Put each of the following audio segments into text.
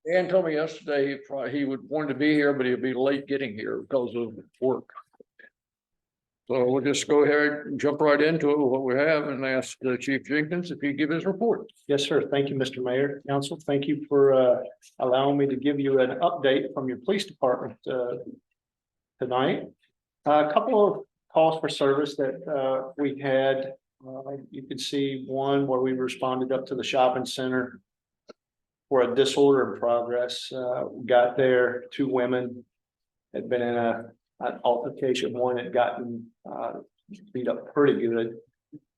Dan told me yesterday he would want to be here, but he'll be late getting here because of work. So we'll just go ahead and jump right into it with what we have and ask Chief Jenkins if he give his report. Yes, sir. Thank you, Mr. Mayor, Council. Thank you for allowing me to give you an update from your police department tonight. A couple of calls for service that we had. You can see one where we responded up to the shopping center for a disorder in progress. We got there, 2 women had been in an altercation. One had gotten beat up pretty good.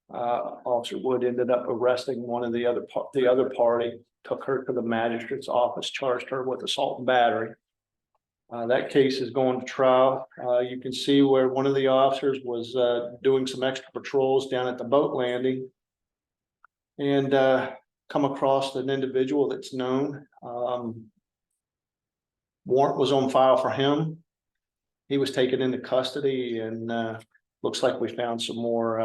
Officer Wood ended up arresting one of the other party, took her to the magistrate's office, charged her with assault and battery. That case is going to trial. You can see where one of the officers was doing some extra patrols down at the boat landing and come across an individual that's known. Warrant was on file for him. He was taken into custody and looks like we found some more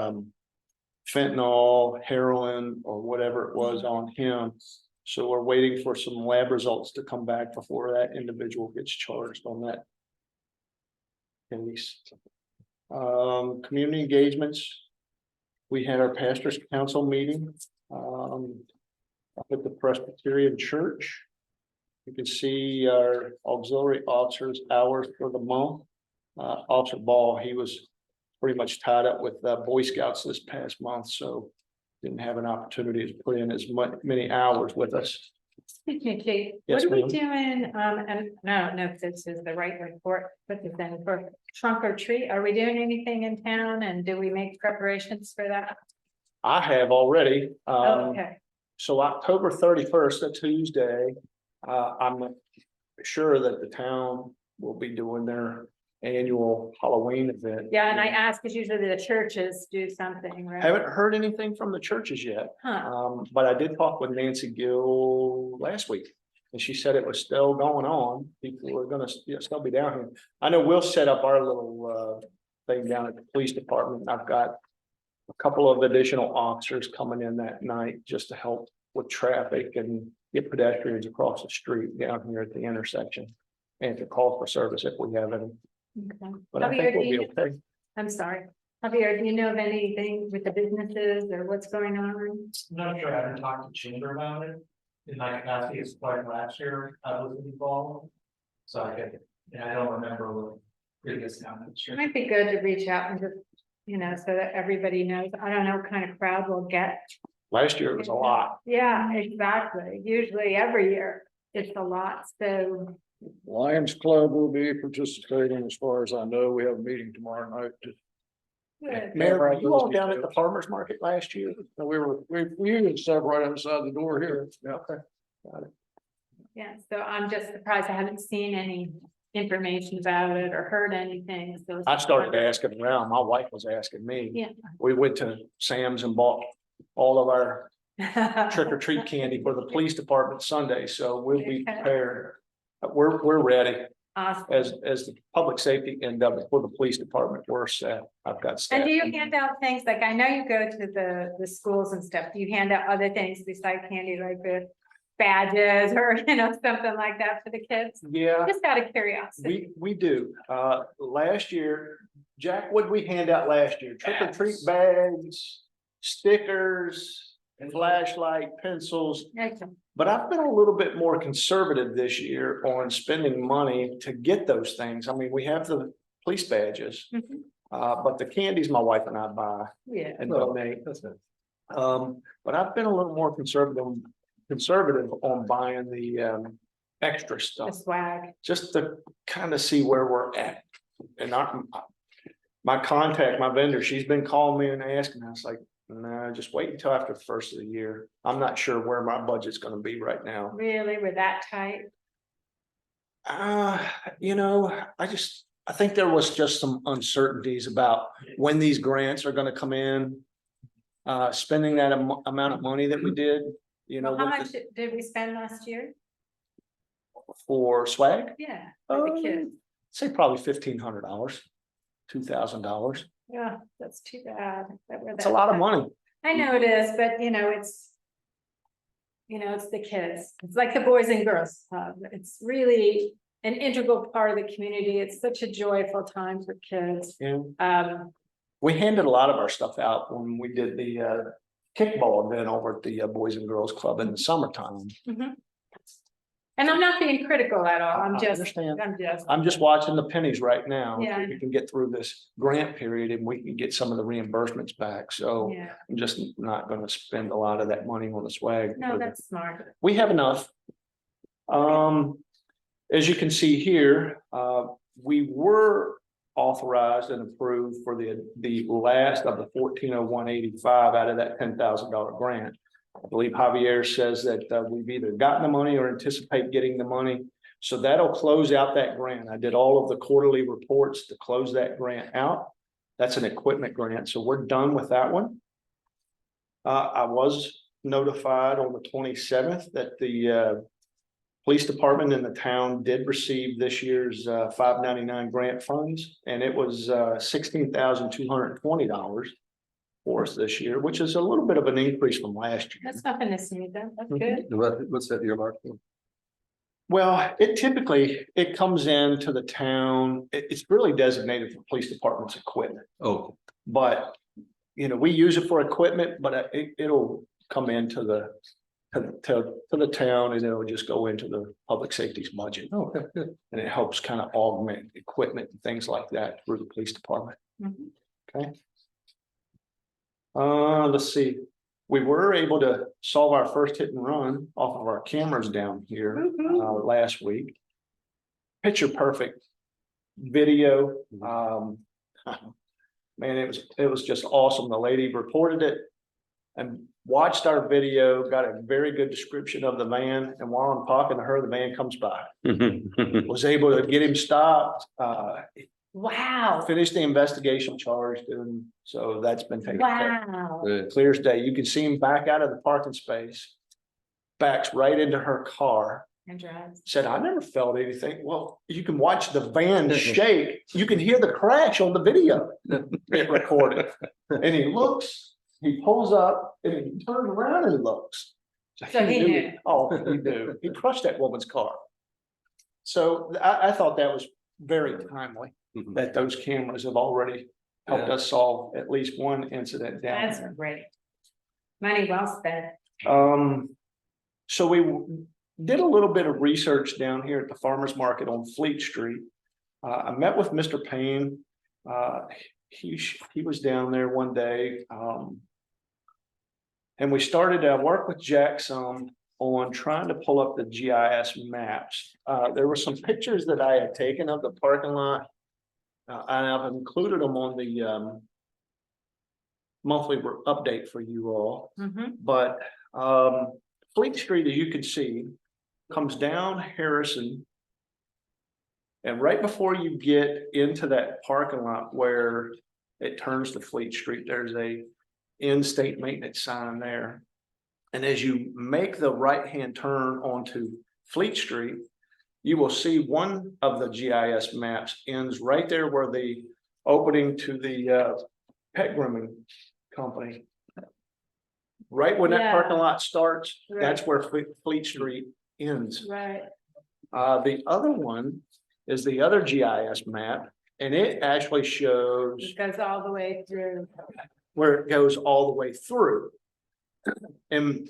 fentanyl, heroin, or whatever it was on him. So we're waiting for some lab results to come back before that individual gets charged on that case. Community engagements. We had our pastors council meeting up at the Presbyterian Church. You can see our auxiliary officers' hours for the month. Officer Ball, he was pretty much tied up with Boy Scouts this past month, so didn't have an opportunity to put in as many hours with us. Excuse me, Chief. Yes, What are we ma'am. doing? And I don't know if this is the right report, but then for trunk or treat, are we doing anything in town and do we make preparations for that? I have already. Okay, So October 31st, a Tuesday, I'm sure that the town will be doing their annual Halloween event. yeah, and I ask because usually the churches do something, right? Haven't heard anything from the churches yet. Huh, But I did talk with Nancy Gill last week, and she said it was still going on. People were gonna still be down here. I know we'll set up our little thing down at the police department. I've got a couple of additional officers coming in that night just to help with traffic and get pedestrians across the street down here at the intersection, and to call for service if we have any. okay. But I Javier, think do we'll be you- okay. I'm sorry. Javier, do you know of anything with the businesses or what's going on? I'm not sure, I haven't talked to Chamber about it, in my capacity as part of last year, I was involved. So I don't remember what previous comments. It might be good to reach out and just, so that everybody knows. I don't know what kind of crowd we'll get. Last year it was a lot. Yeah, exactly. Usually every year it's a lot. So, Lions Club will be participating as far as I know. We have a meeting tomorrow night. good. Mayor, were you all down at the farmer's market last year? We usually sat right outside the door here. Yeah. Okay. Got it. Yeah, so I'm just surprised I haven't seen any information about it or heard anything. So I started asking around. My wife was asking me. Yeah. We went to Sam's and bought all of our trick or treat candy for the police department Sunday, so we'll be Okay. prepared. We're ready Awesome. as the public safety end of it for the police department. We're set. I've got staff. And do you hand out things, like I know you go to the schools and stuff, do you hand out other things besides candy, like the badges or, something like that for the kids? Yeah, Just out of curiosity. we do. Last year, Jack, what did we hand out last year? Trick or treat bags, stickers, flashlight, pencils. Okay. But I've been a little bit more conservative this year on spending money to get those things. I mean, we have the police badges, Mhm. but the candies my wife and I buy Yeah. and donate. But I've been a little more conservative on buying the extra The stuff, swag. just to kind of see where we're at. And my contact, my vendor, she's been calling me and asking. I was like, no, just wait until after the first of the year. I'm not sure where my budget's gonna be right now. Really, we're that tight? I think there was just some uncertainties about when these grants are gonna come in. Spending that amount of money that we did, Well, how much did we spend last year? for swag, Yeah, for the kids. say probably $1,500, $2,000. Yeah, that's too bad. It's a lot of money. I know it is, but it's, you know, it's the kids. It's like the Boys and Girls Club. It's really an integral part of the community. It's such a joyful time for kids. Yeah. We handed a lot of our stuff out when we did the kickball event over at the Boys and Girls Club in the summertime. Mhm. And I'm not being critical at all. I understand. I'm I'm just watching the pennies right now. Yeah. We can get through this grant period and we can get some of the reimbursements back. So Yeah, I'm just not gonna spend a lot of that money on the swag. no, that's smart. We have enough. As you can see here, we were authorized and approved for the last of the 1401.85 out of that $10,000 grant. I believe Javier says that we've either gotten the money or anticipate getting the money. So that'll close out that grant. I did all of the quarterly reports to close that grant out. That's an equipment grant, so we're done with that one. I was notified on the 27th that the police department in the town did receive this year's 599 grant funds, and it was $16,220 for us this year, which is a little bit of an increase from last year. That's nothing to sneeze at. That's Mhm. good. What's that earmark for? Well, it typically, it comes into the town, it's really designated for police department's equipment, Oh, but, you know, we use it for equipment, but it'll come into the to the town and it'll just go into the public safety's budget. okay, good. And it helps kind of augment equipment and things like that through the police department. Mhm. Okay. Let's see. We were able to solve our first hit and run off of our cameras down here last week. Picture perfect video. Man, it was just awesome. The lady reported it and watched our video, got a very good description of the van. And while I'm talking to her, the van comes by. Was able to get him stopped, Wow, finished the investigation charged, and so that's been taken care of. wow. Good. Clear as day. You can see him back out of the parking space, backs right into her car. And drives. Said, I never felt anything. Well, you can watch the van shake. You can hear the crash on the video. It recorded. And he looks, he pulls up and he turns around and looks. So he knew. Oh, he knew. He crushed that woman's car. So I thought that was very timely, Mhm. that those cameras have already helped Yeah. us solve at least one incident down That's there. great. Money well spent. So we did a little bit of research down here at the farmer's market on Fleet Street. I met with Mr. Payne. He was down there one day. And we started to work with Jack some on trying to pull up the GIS maps. There were some pictures that I had taken of the parking lot. And I've included them on the monthly update for you all. Mhm. But Fleet Street, as you can see, comes down Harrison. And right before you get into that parking lot where it turns to Fleet Street, there's a in-state maintenance sign there. And as you make the right-hand turn onto Fleet Street, you will see one of the GIS maps ends right there where the opening to the pet grooming company. Right when that Yeah. parking lot starts, Right. that's where Fleet Street ends. Right. The other one is the other GIS map, and it actually shows It goes all the way through. where it goes all the way through. And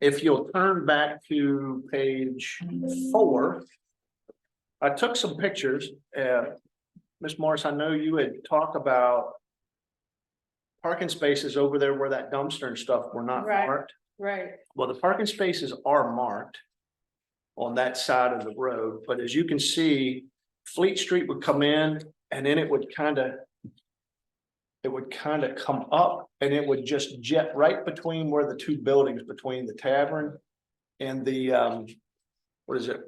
if you'll turn back to page 4, I took some pictures. Ms. Morris, I know you had talked about parking spaces over there where that dumpster and stuff were not Right. marked. Right. Well, the parking spaces are marked on that side of the road, but as you can see, Fleet Street would come in and then it would kind of come up and it would just jet right between where the two buildings, between the tavern and the, what is it?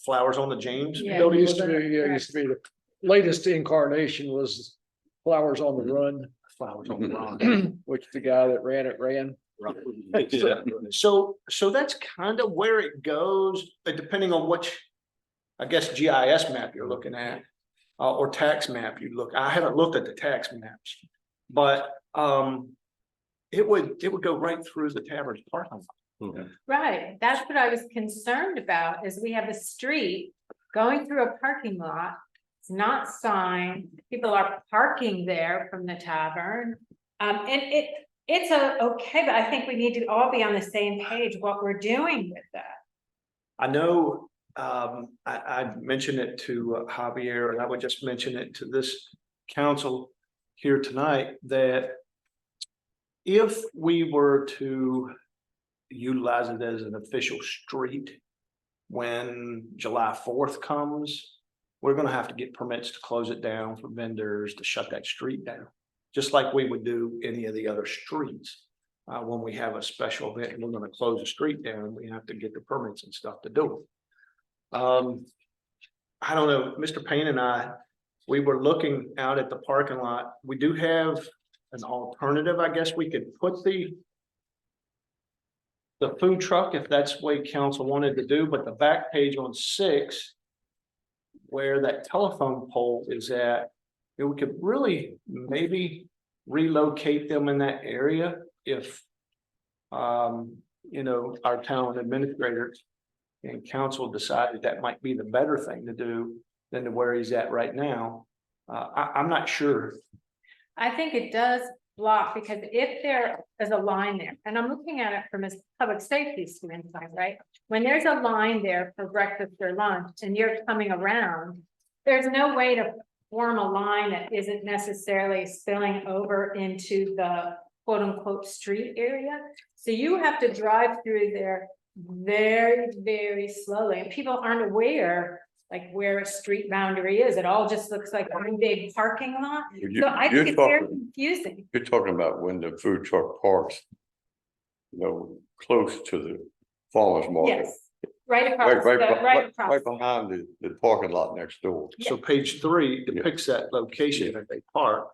Flowers on the James Yeah. building. Used to be, yeah, used to be the latest incarnation was Flowers on the Run, Flowers on the Run. which the guy that ran it ran. Yeah. So that's kind of where it goes, but depending on which, I guess, GIS map you're looking at, or tax map you look. I haven't looked at the tax maps, but it would go right through the tavern's parking lot. Right, that's what I was concerned about, is we have a street going through a parking lot. It's not signed, people are parking there from the tavern. And it's okay, but I think we need to all be on the same page, what we're doing with that. I know, I mentioned it to Javier, and I would just mention it to this council here tonight, that if we were to utilize it as an official street when July 4th comes, we're gonna have to get permits to close it down for vendors, to shut that street down, just like we would do any of the other streets. When we have a special event and we're gonna close the street down, we have to get the permits and stuff to do it. I don't know, Mr. Payne and I, we were looking out at the parking lot. We do have an alternative, I guess we could put the food truck, if that's the way council wanted to do, but the back page on 6, where that telephone pole is at, we could really maybe relocate them in that area if our town administrators and council decided that might be the better thing to do than to where he's at right now. I'm not sure. I think it does block, because if there is a line there, and I'm looking at it from a public safety standpoint, right? When there's a line there for breakfast or lunch and you're coming around, there's no way to form a line that isn't necessarily spilling over into the quote unquote street area. So you have to drive through there very, very slowly, and people aren't aware like where a street boundary is. It all just looks like one big parking lot. So I think it's very confusing. You're talking about when the food truck parks, close to the farmer's market. Yes, right across, Right behind the parking lot next door. So page 3 depicts that location that they park.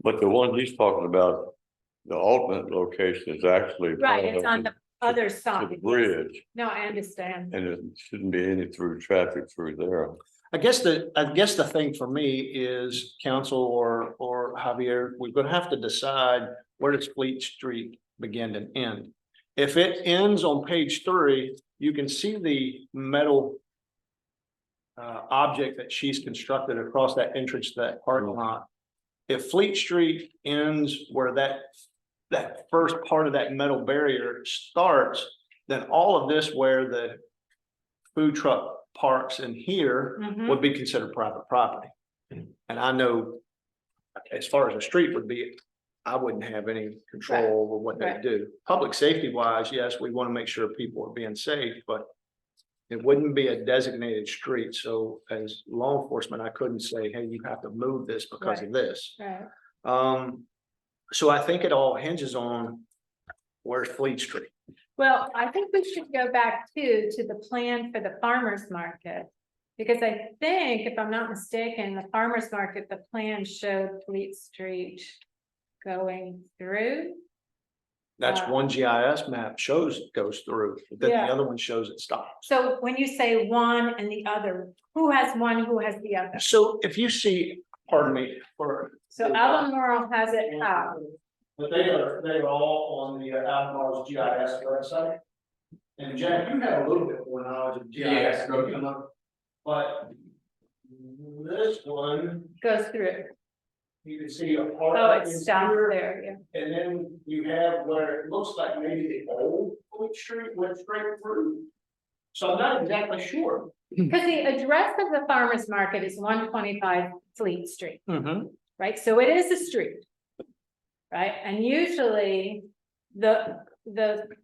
But the one he's talking about, the alternate location is actually. right, it's on the other To side. the bridge, No, I understand. and it shouldn't be any through traffic through there. I guess the thing for me is council or Javier, we're gonna have to decide where does Fleet Street begin and end. If it ends on page 3, you can see the metal object that she's constructed across that entrance to that parking lot. If Fleet Street ends where that first part of that metal barrier starts, then all of this where the food truck parks in here Mhm. would be considered private property. And I know as far as the street would be, I wouldn't have any control over what they Right. do. Public safety wise, yes, we want to make sure people are being safe, but it wouldn't be a designated street. So as law enforcement, I couldn't say, hey, you have to move this because of this. Right. So I think it all hinges on where's Fleet Street. Well, I think we should go back to the plan for the farmer's market. Because I think, if I'm not mistaken, the farmer's market, the plan showed Fleet Street going through. That's one GIS map shows it goes through, but then Yeah. the other one shows it stops. So when you say one and the other, who has one, who has the other? So if you see, pardon me, So Albemarle has it how? but they are all on the Albemarle's GIS website. And Jack, you have a little bit more knowledge of GIS. But this one, Goes through. you can see a part. Oh, that it is stops here, there, yeah. And then you have where it looks like maybe the old Fleet Street went straight through. So I'm not exactly sure. Because the address of the farmer's market is 125 Fleet Street, Mm-hmm. right? So it is a street. Right, and usually the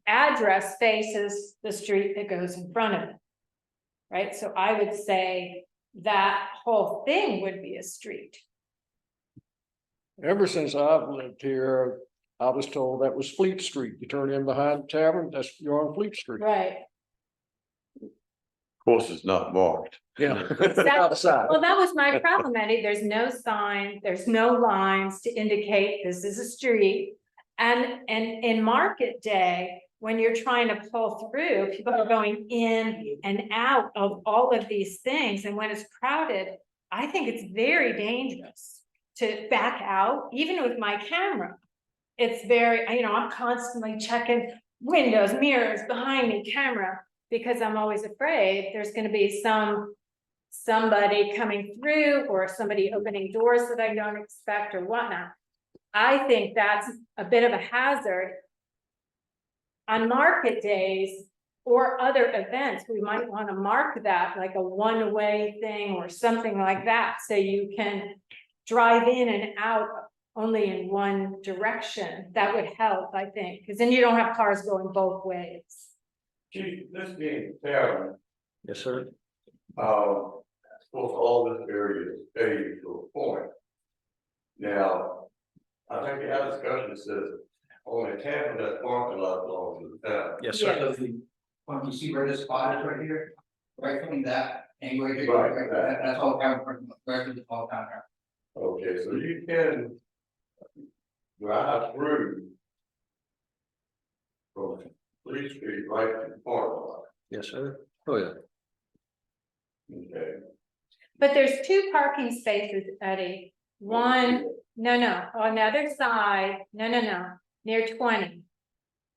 address faces the street that goes in front of it. Right, so I would say that whole thing would be a street. Ever since I've lived here, I was told that was Fleet Street. You turn in behind the tavern, you're on Fleet Street. Right, Of course, it's not marked. Yeah. Outside. Well, that was my problem, Eddie. There's no sign, there's no lines to indicate this is a street. And in market day, when you're trying to pull through, people are going in and out of all of these things. And when it's crowded, I think it's very dangerous to back out, even with my camera. It's very, I'm constantly checking windows, mirrors, behind me, camera, because I'm always afraid there's gonna be somebody coming through or somebody opening doors that I don't expect or whatnot. I think that's a bit of a hazard. On market days or other events, we might want to mark that like a one-way thing or something like that, so you can drive in and out only in one direction. That would help, I think, because then you don't have cars going both ways. Chief, this being Tavern, Yes, sir. of course, all this area is paved to a point. Now, I think we had a discussion that says only Tavern that parking lot belongs to the town. Yes, Yeah. sir. When you see where this spot is right here, right from that, anywhere, here, Right. right, that's all town, right to the small town. Okay, so you can drive through from Lee Street right to the parking lot. Yes, sir. Oh, yeah. Okay. But there's two parking spaces, Eddie. One, no, on the other side, no, near 20.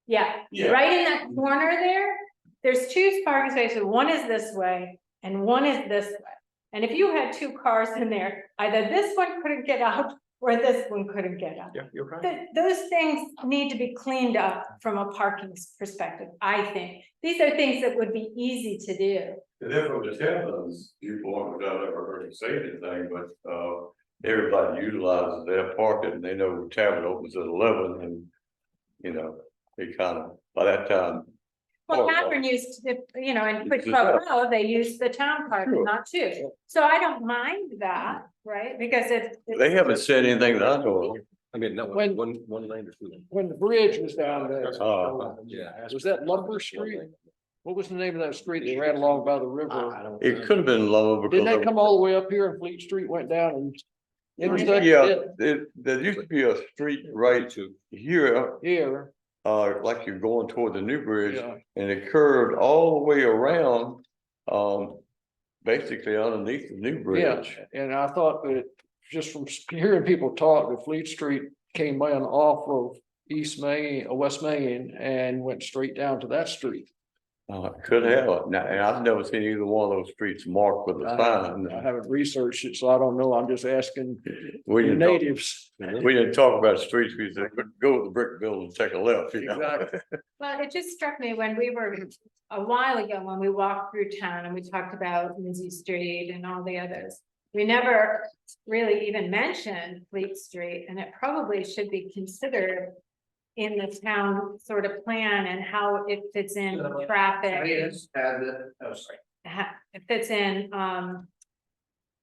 Yeah, Yeah. right in that corner there, there's two parking spaces. One is this way and one is this way. And if you had two cars in there, either this one couldn't get out or this one couldn't get out. Yeah, you're right. Those things need to be cleaned up from a parking perspective, I think. These are things that would be easy to do. And then from the Tavern's viewpoint, which I've never heard him say anything, but, everybody utilizes their parking, and they know the tavern opens at 11, and, you know, they kind of, by that time. Well, park Catherine used to, in Quick It's Club just Row, they use the town parking Sure. lot too. So I don't mind that, right? Because it's. They haven't said anything that I know of. I mean, no, When- one lane or two lane. When the bridge was down there, Yeah. was that Lumber Street? What was the name of that street that ran along by the river? It could have been low because. Didn't that come all the way up here and Fleet Street went down and? intersected Yeah, it there used to be a street right to. here, Here, like you're going toward the new bridge, yeah, and it curved all the way around, basically underneath the new yeah, bridge. and I thought that just from hearing people talk, that Fleet Street came in off of West Main and went straight down to that street. Could have, now, and I've never seen either one of those streets marked with a I sign. haven't researched it, so I don't know, I'm just asking We the didn't talk, natives. we didn't talk about streets, we said, go to the brick building, take a left, you know. Exactly. Well, it just struck me when we were, a while ago, when we walked through town and we talked about Lindsay Street and all the others. We never really even mentioned Fleet Street, and it probably should be considered in the town sort of plan and how it fits in traffic. Has it, oh, sorry. It fits in,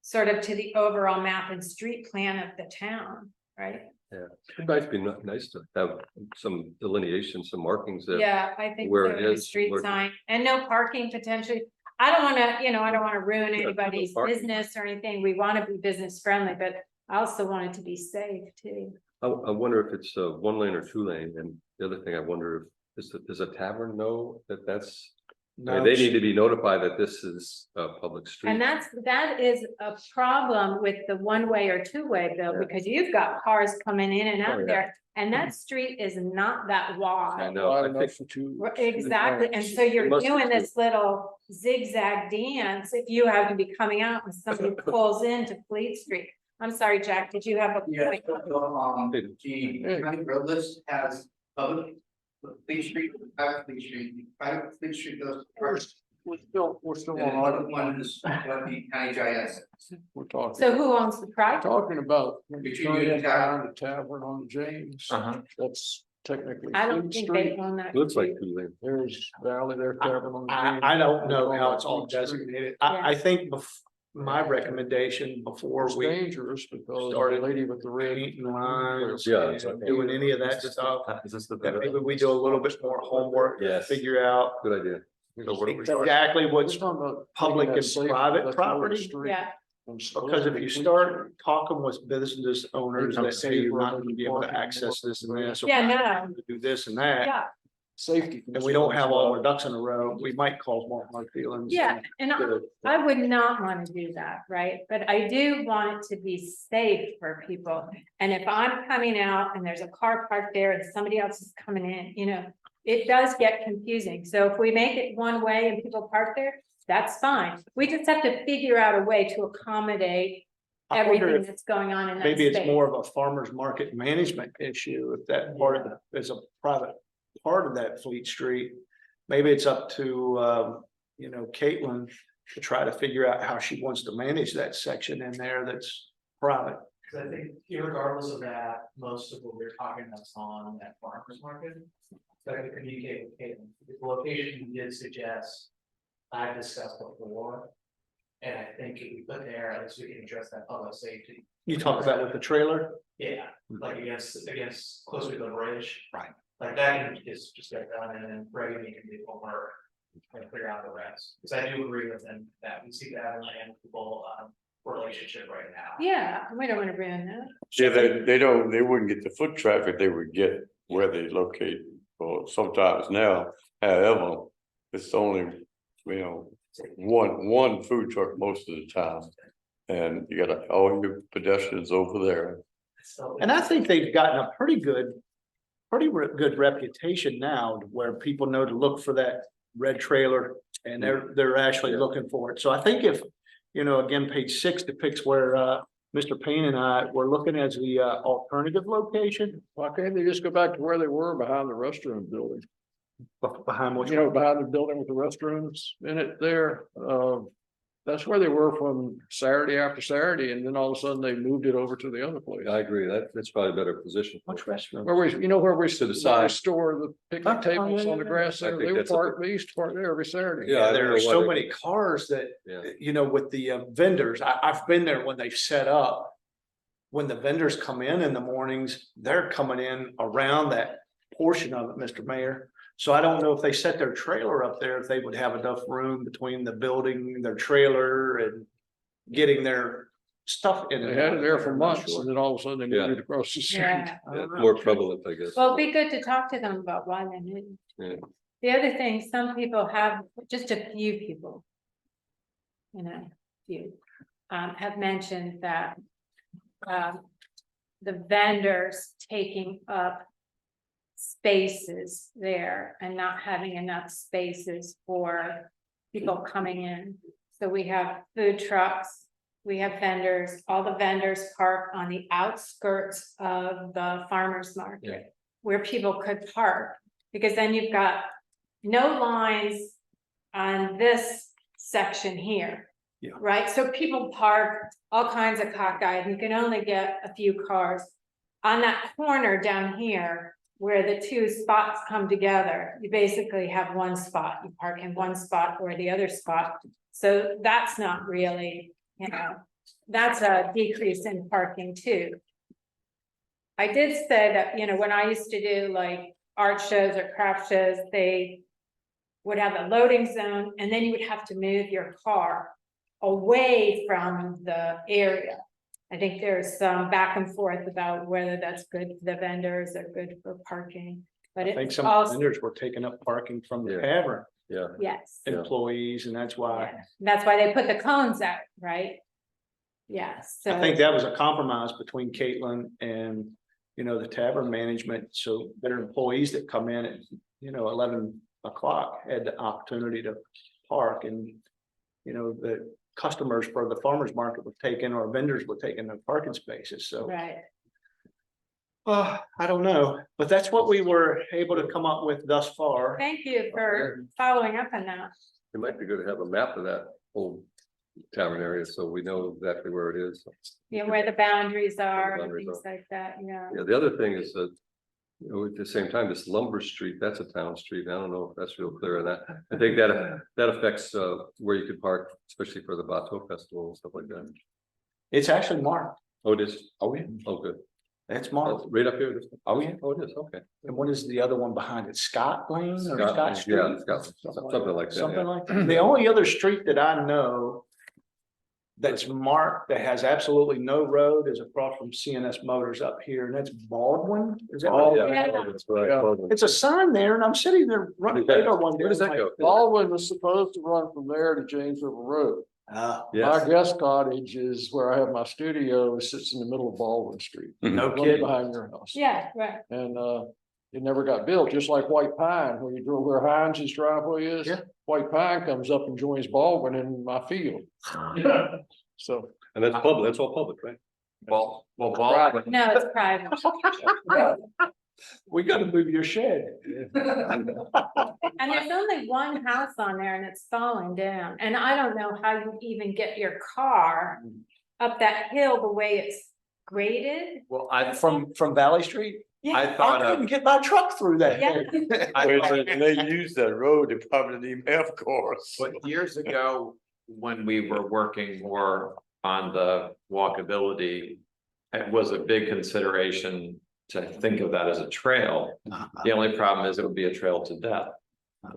sort of to the overall map and street plan of the town, right? Yeah, it might be nice to have some delineation, some markings that. Yeah, I think where so, it a is, street where- sign and no parking potentially. I don't wanna, I don't wanna ruin no anybody's parking. business or anything. We wanna be business friendly, but I also want it to be safe too. I wonder if it's one lane or two lane, and the other thing I wonder if, does a tavern know that that's? I mean, they need to be notified that this is a public street. And that is a problem with the one-way or two-way bill, Yeah. because you've got cars coming in and Oh, out yeah. there. And that street is not that I wide. know, I think, For two. Exactly, and so you're must be doing true. this little zigzag dance if you have to be coming out and somebody pulls into Fleet Street. I'm sorry, Jack, did you have a Yeah, point? the county road list has public, Fleet Street, private Fleet Street, private Fleet Street goes first. We're still The on, other one is the county GIS. we're talking. So who owns the private? Talking about. when you Between turn you and in down the tavern on James, that's technically I don't Fleet think they Street. own that. looks like two lane. There's Valley there, tavern on James. I don't know how it's all Fleet Street. designated. Yeah. I think my recommendation before It's we dangerous because the started lady with the red. painting lines, Yeah, it's okay. doing any of that stuff, Is this the? that maybe we do a little bit more homework to Yes. figure out Good idea. So where do we start? exactly We're what's talking about public making and that safe, private that's property. North Street Yeah, and split Because if it you between- start talking with business owners Become that say you're not safer, gonna be able to parking access more. this and this. or Yeah, we're not no. gonna Do this and that, yeah, Safety. and we don't have all our concerns. ducks in a row, we might cause more hard feelings. yeah, and I would not want to do that, right? But I do want it to be safe for people. And if I'm coming out and there's a car parked there and somebody else is coming in, it does get confusing. So if we make it one way and people park there, that's fine. We just have to figure out a way to accommodate I wonder everything if that's going on in that maybe it's space. more of a farmer's market management issue, if that part of the, is a private part of that Fleet Street. Maybe it's up to, you know, Caitlin to try to figure out how she wants to manage that section in there that's private. Cause I think irregardless of that, most of what we're talking about is on that farmer's market. So I can communicate with Caitlin, the location you did suggest, I've discussed before. And I think if we put there, at least we can address that public safety. You talk about with the trailer? Yeah, like against closer to the bridge. Right. Like that can just get done and then Brady can do homework and figure out the rest. Cause I do agree with them that we see that in an amicable relationship right now. Yeah, we don't want to ruin that. Yeah, they wouldn't get the foot traffic they would get where they locate, or sometimes now, however, it's only, you know, one food truck most of the time. And you got all your pedestrians over there. So And I think they've gotten a pretty good reputation now where people know to look for that red trailer and they're actually looking for it. So I think if, you know, again, page 6 depicts where Mr. Payne and I were looking as the alternative location. Why can't they just go back to where they were behind the restroom building? Behind what You know, behind the building with the restrooms in it there. That's where they were from Saturday after Saturday, and then all of a sudden they moved it over to the other place. I agree, that's probably a better position. Which restaurant? Where we, you know, where we To the where we side. store the picnic Oh, tables yeah, on the yeah, grass I there, think they were that's a- parked, they used to park there every Saturday. Yeah, I don't There know are why so they- many cars that, Yeah. you know, with the vendors, I've been there when they've set up. When the vendors come in the mornings, they're coming in around that portion of it, Mr. Mayor. So I don't know if they set their trailer up there, if they would have enough room between the building, their trailer and getting their stuff in. They and had out it of there for I'm not months, sure. and then all of a sudden they Yeah. moved it across the street. Yeah. I Yeah, don't know. more prevalent, I guess. Well, it'd be good to talk to them about why they moved. Yeah. The other thing, some people have, just a few people. You know, few, have mentioned that. The vendors taking up. Spaces there and not having enough spaces for people coming in. So we have food trucks, we have vendors, all the vendors park on the outskirts of the farmer's market. Where people could park, because then you've got no lines on this section here. Yeah. Right, so people park all kinds of cockeyed, you can only get a few cars. On that corner down here, where the two spots come together, you basically have one spot, you park in one spot or the other spot. So that's not really, you know, that's a decrease in parking too. I did say that, you know, when I used to do like art shows or craft shows, they would have a loading zone and then you would have to move your car away from the area. I think there's some back and forth about whether that's good for the vendors or good for parking, but I think it's some of the also, vendors were taking up parking from the Yeah. tavern Yeah, yes. Yeah. employees, and that's why. Yeah. That's why they put the cones out, right? Yes, so. I think that was a compromise between Caitlin and, you know, the tavern management, so their employees that come in at, you know, 11 o'clock had the opportunity to park and. You know, the customers for the farmer's market were taking, or vendors were taking the parking spaces, so. Right, I don't know, but that's what we were able to come up with thus far. thank you for following up on that. it might be good to have a map of that whole tavern area, so we know exactly where it is. You know, where the boundaries are and boundaries things like that, yeah. Yeah, the other thing is that, you know, at the same time, this Lumber Street, that's a town street. I don't know if that's real clear on that. I think that affects where you could park, especially for the Bateau Festival and stuff like that. It's actually marked. Oh, it is. Oh, yeah. Oh, good. It's Oh, marked. right up here. Oh, yeah. Oh, it is. Okay. And what is the other one behind it? Scott Lane or Scott Yeah, Street? Scott, something like that. Something yeah. like that. The only other street that I know that's marked, that has absolutely no road, is across from CNS Motors up here, and that's Baldwin. Is that Oh, right? yeah, Yeah. that's right. Yeah. Baldwin. It's a sign there, and I'm sitting there running Okay. radar one day. Where does I'm that like, go? Baldwin was supposed to run from there to James River Road. Ah, My Yes, guest cottage is where I have my studio, it sits in the middle of Baldwin Street. no Right kidding. behind your house. Yeah, right, And it never got built, just like White Pine, where you drove where Heinz's driveway is. Yeah. White Pine comes up and joins Baldwin in my field. So. And that's public, that's all public, right? Well, Private. No, it's private. We gotta move your shed. And there's only one house on there and it's falling down. And I don't know how you even get your car up that hill the way it's graded. well, From Valley Street? I thought I couldn't of, get my truck through that. Yeah. thing. They use that road, they probably need F course. but years ago, when we were working more on the walkability, it was a big consideration to think of that as a trail. The only problem is it would be a trail to death.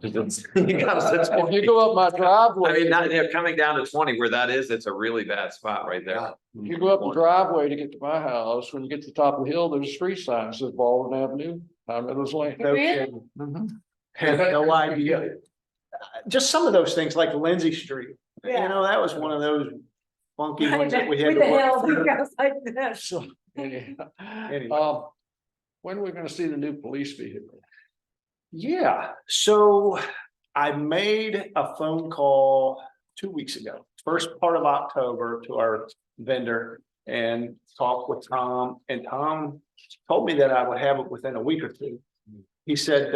You gotta sit If you go up my driveway. I mean, not, they're coming down to 20 where that is, it's a really bad spot right there. If you go up the driveway to get to my house, when you get to the top of the hill, there's a street sign that says Baldwin Avenue, High Meadows Lane. No Really? kidding. Had no idea. Just some of those things like Lindsay Street, you know, that was one of those funky ones that we had With to the work hills, through. it goes like this. So, anyhow, Anyway. when are we gonna see the new police vehicle? Yeah, so I made a phone call 2 weeks ago, first part of October, to our vendor and talked with Tom, and Tom told me that I would have it within a week or two. He said,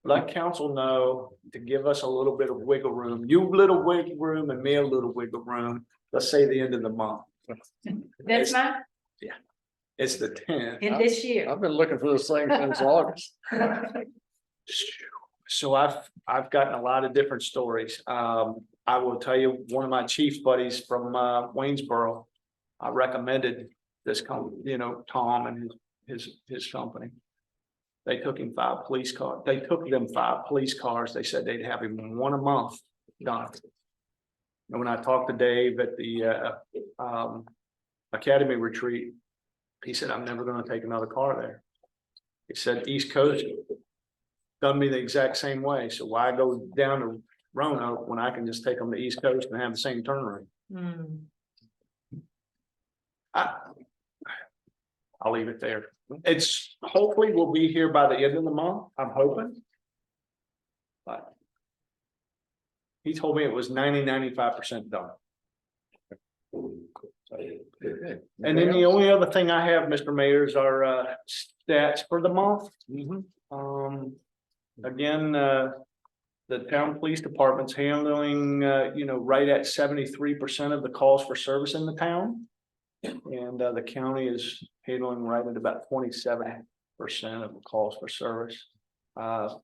let council know to give us a little bit of wiggle room, you little wiggle room and me a little wiggle room, let's say the end of the month. This month, It's the 10th. in this year. I've been looking for this thing since August. So I've gotten a lot of different stories. I will tell you, one of my chief buddies from Waynesboro. I recommended this Tom and his company. They took him 5 police cars. They took them 5 police cars. They said they'd have him 1 a month done. And when I talked to Dave at the Academy retreat, he said, I'm never gonna take another car there. He said, East Coast done me the exact same way, so why go down to Roanoke when I can just take them to East Coast and have the same turnaround? Hmm. I'll leave it there. It's hopefully we'll be here by the end of the month, I'm hoping. But he told me it was 95% done. And then the only other thing I have, Mr. Mayor, is our stats for the month. Again, the town police department's handling, right at 73% of the calls for service in the town. And the county is handling right at about 27% of the calls for service.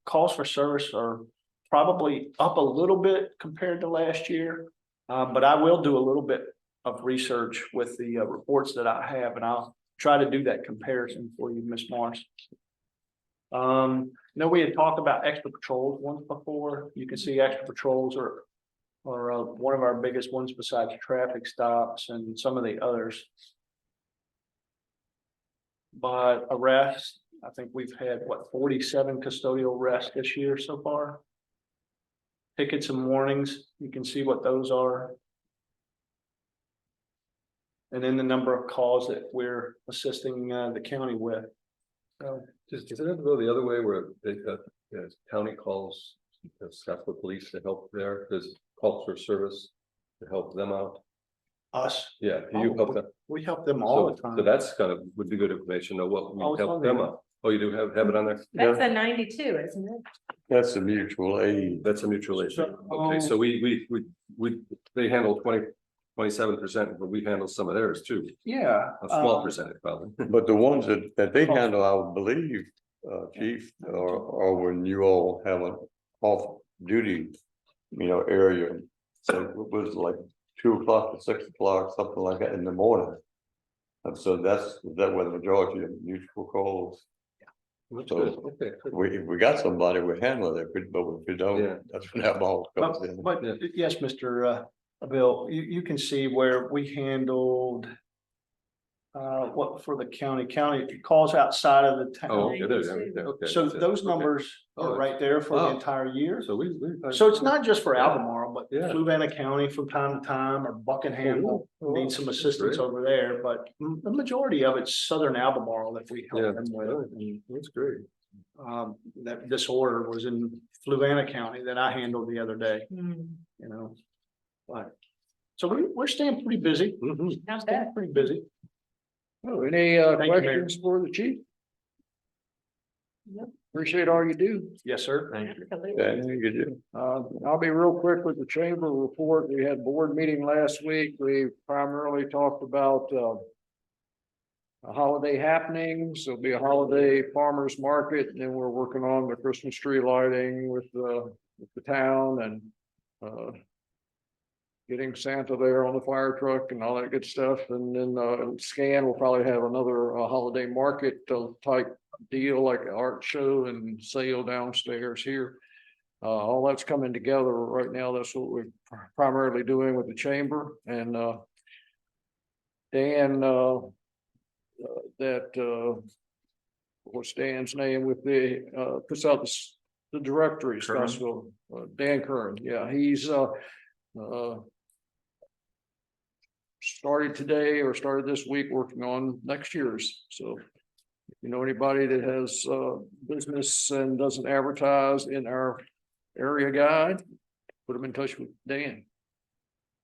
Calls for service are probably up a little bit compared to last year. But I will do a little bit of research with the reports that I have, and I'll try to do that comparison for you, Ms. Morris. We had talked about extra patrols once before. You can see extra patrols are one of our biggest ones besides traffic stops and some of the others. But arrests, I think we've had 47 custodial arrests this year so far. Tickets and warnings, you can see what those are. And then the number of calls that we're assisting the county with. So Does it ever go the other way where the county calls the Scottsville police to help there? Does calls for service to help them out? us, Yeah, do you help them? we help them all the time. So that's would be good information, know what Oh, we it's help on them there. out. Oh, you do have it on there? That's a 92, isn't it? That's a mutual aid. That's a mutual aid. So- Okay, so we, they handle 27%, but we handle some of theirs too, Yeah. a small percentage probably. But the ones that they handle, I believe, chief, or when you all have an off-duty, area. So it was like 2 o'clock to 6 o'clock, something like that in the morning. And so that's where the majority of mutual calls. That's So good. Okay, good. if we got somebody, we handle it, but if we Yeah. don't, that's when that ball comes in. But Yeah. yes, Mr. Bill, you can see where we handled. What for the county calls outside of the Oh, town. okay, there, okay. So those numbers Oh, are right there for the wow. entire year. So we. So it's not just for Albemarle, but Yeah. Fluvanna County from time to time, or Buckingham will Oh, need some assistance great. over there, but the majority of it's southern Albemarle that we Yeah, help them with. that's great. that this order was in Fluvanna County that I handled the other day, Hmm, you know. But, so we're staying pretty busy. not Staying bad. pretty busy. Oh, any Thank you, Mayor. questions for the chief? Yep. Appreciate all you do. Yes, sir. Thank you. Absolutely. Yeah, you do. I'll be real quick with the chamber report. We had board meeting last week. We primarily talked about holiday happenings. There'll be a holiday farmers market, and then we're working on the Christmas tree lighting with the town and getting Santa there on the fire truck and all that good stuff. And then Scan will probably have another holiday market type deal, like an art show and sale downstairs here. All that's coming together right now. That's what we're primarily doing with the chamber. And Dan, what's Dan's name with the puts out the directory, Kern. Scottsville, Dan Kern. Yeah, he's started today or started this week working on next year's. So if you know anybody that has business and doesn't advertise in our area guide, put them in touch with Dan.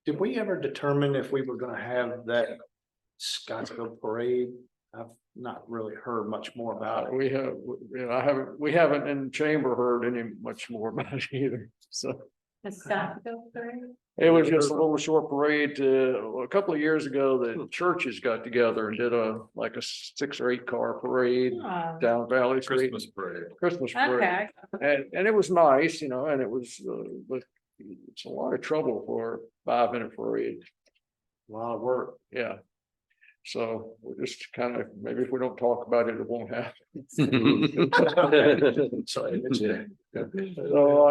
Did we ever determine if we were gonna have that Scottsville parade? I've not really heard much more about it. We haven't in chamber heard any much more about it either. So The Scottsville parade? it was just a little short parade. A couple of years ago, the churches got together and did a 6 or 8 car parade Oh, down Valley Street. Christmas parade. Christmas parade. okay. And it was nice, you know, and it was, but it's a lot of trouble for a 5-minute parade. A lot of work. Yeah. So we're just kind of, maybe if we don't talk about it, it won't happen. So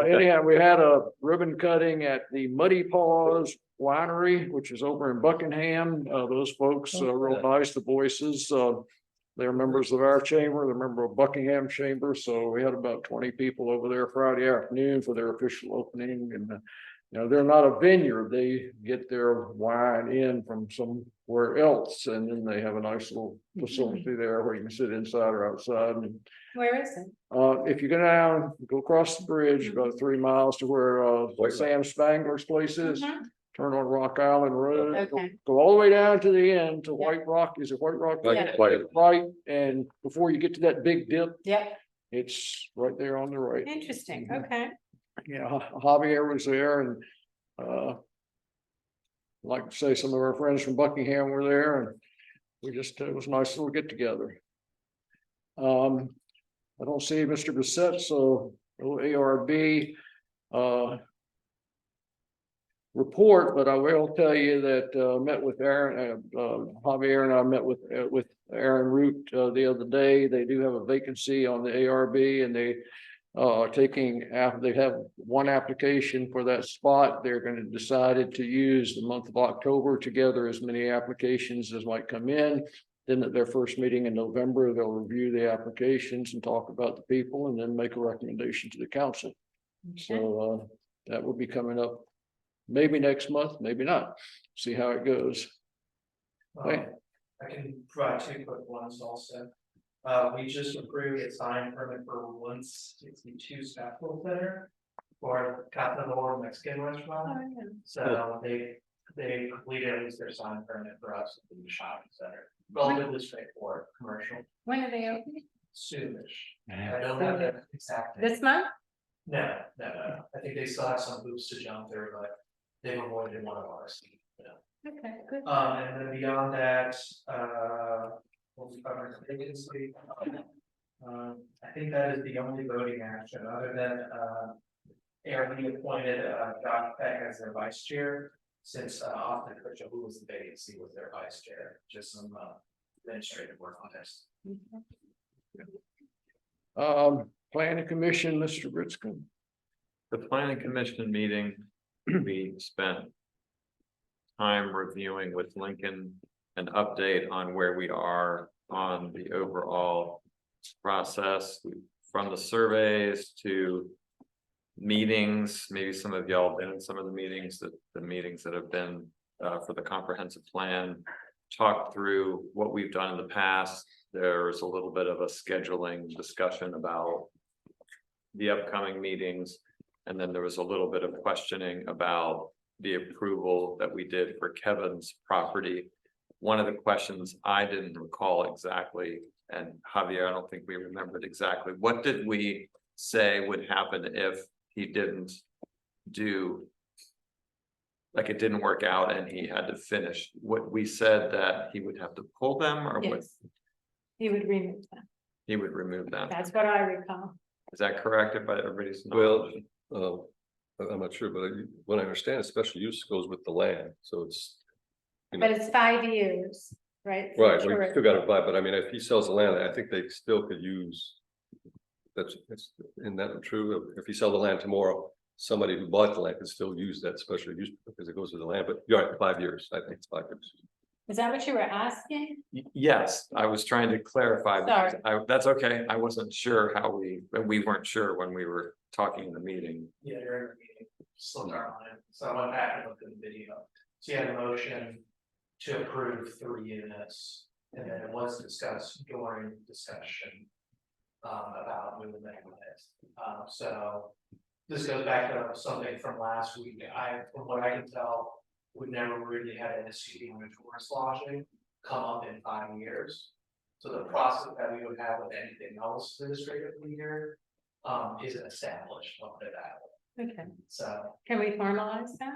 anyhow, we had a ribbon cutting at the Muddy Paws Winery, which is over in Buckingham. Those folks, real nice, the voices, they're members of our chamber, they're a member of Buckingham Chamber. So we had about 20 people over there Friday afternoon for their official opening. And you know, they're not a vineyard. They get their wine in from somewhere else. And then they have a nice little facility there where you can sit inside or outside. And Where is it? if you go down, go across the bridge about 3 miles to where Sam Spangler's place is, Mhm. turn on Rock Island Road. Okay. Go all the way down to the end to Yeah. White Rock. Is it White Rock? Yeah. Right, and before you get to that big dip, Yep, it's right there on the right. interesting, okay. Yeah, Javier was there and like to say some of our friends from Buckingham were there and we just, it was a nice little get together. I don't see Mr. Bissett, so no ARB report, but I will tell you that met with Aaron, Javier and I met with Aaron Root the other day. They do have a vacancy on the ARB and they they have one application for that spot. They're going to decide to use the month of October to gather as many applications as might come in. Then at their first meeting in November, they'll review the applications and talk about the people and then make a recommendation to the council. Okay. So that will be coming up maybe next month, maybe not. See how it goes. Okay. I can provide 2 quick ones also. We just approved a sign permit for 162 Scottsville Center for Catador Mexican Oh, restaurant. yeah. So they completed at least their sign permit for us in the shopping center. Relatively straightforward, commercial, When are they opening? soonish. I don't have the exact date. This month? No. I think they still have some hoops to jump through, but they've avoided one of ours. Okay, good. And then beyond that, what we covered previously. I think that is the only voting action, other than ARB appointed Josh Peck as their vice chair. Since Austin Kutcher, who was the vacancy, was their vice chair, just some administrative work on this. Planning Commission, Mr. Britzkin. The planning commission meeting, we spent time reviewing with Lincoln an update on where we are on the overall process, from the surveys to meetings. Maybe some of y'all been in some of the meetings that have been for the comprehensive plan, talk through what we've done in the past, there's a little bit of a scheduling discussion about the upcoming meetings. And then there was a little bit of questioning about the approval that we did for Kevin's property. One of the questions I didn't recall exactly, and Javier, I don't think we remembered exactly, what did we say would happen if he didn't do? Like it didn't work out and he had to finish, what we said that he would have to pull them or what? Yes. He would remove them. He would remove them. That's what I recall. Is that correct? If everybody's. Well, I'm not sure, but what I understand, special use goes with the land, so it's. But it's 5 years, right? Right, Sure. we still gotta buy, but I mean, if he sells the land, I think they still could use. That's, isn't that true? If he sell the land tomorrow, somebody who bought the land can still use that special use because it goes with the land, but you're right, 5 years, I think it's 5 years. Is that what you were asking? Yes, I was trying to clarify. because that's okay. I wasn't sure how we weren't sure when we were talking in the meeting. Yeah, during the meeting, slipped our mind, so I went back and looked at the video. So you had a motion to approve 3 units, and then it was discussed during discussion. About moving that unit. So this goes back to something from last week. From what I can tell, we've never really had an issue with tourist lodging come up in 5 years. So the process that we would have with anything else administratively here isn't established, I'll put it that way. Okay, So, can we formalize that?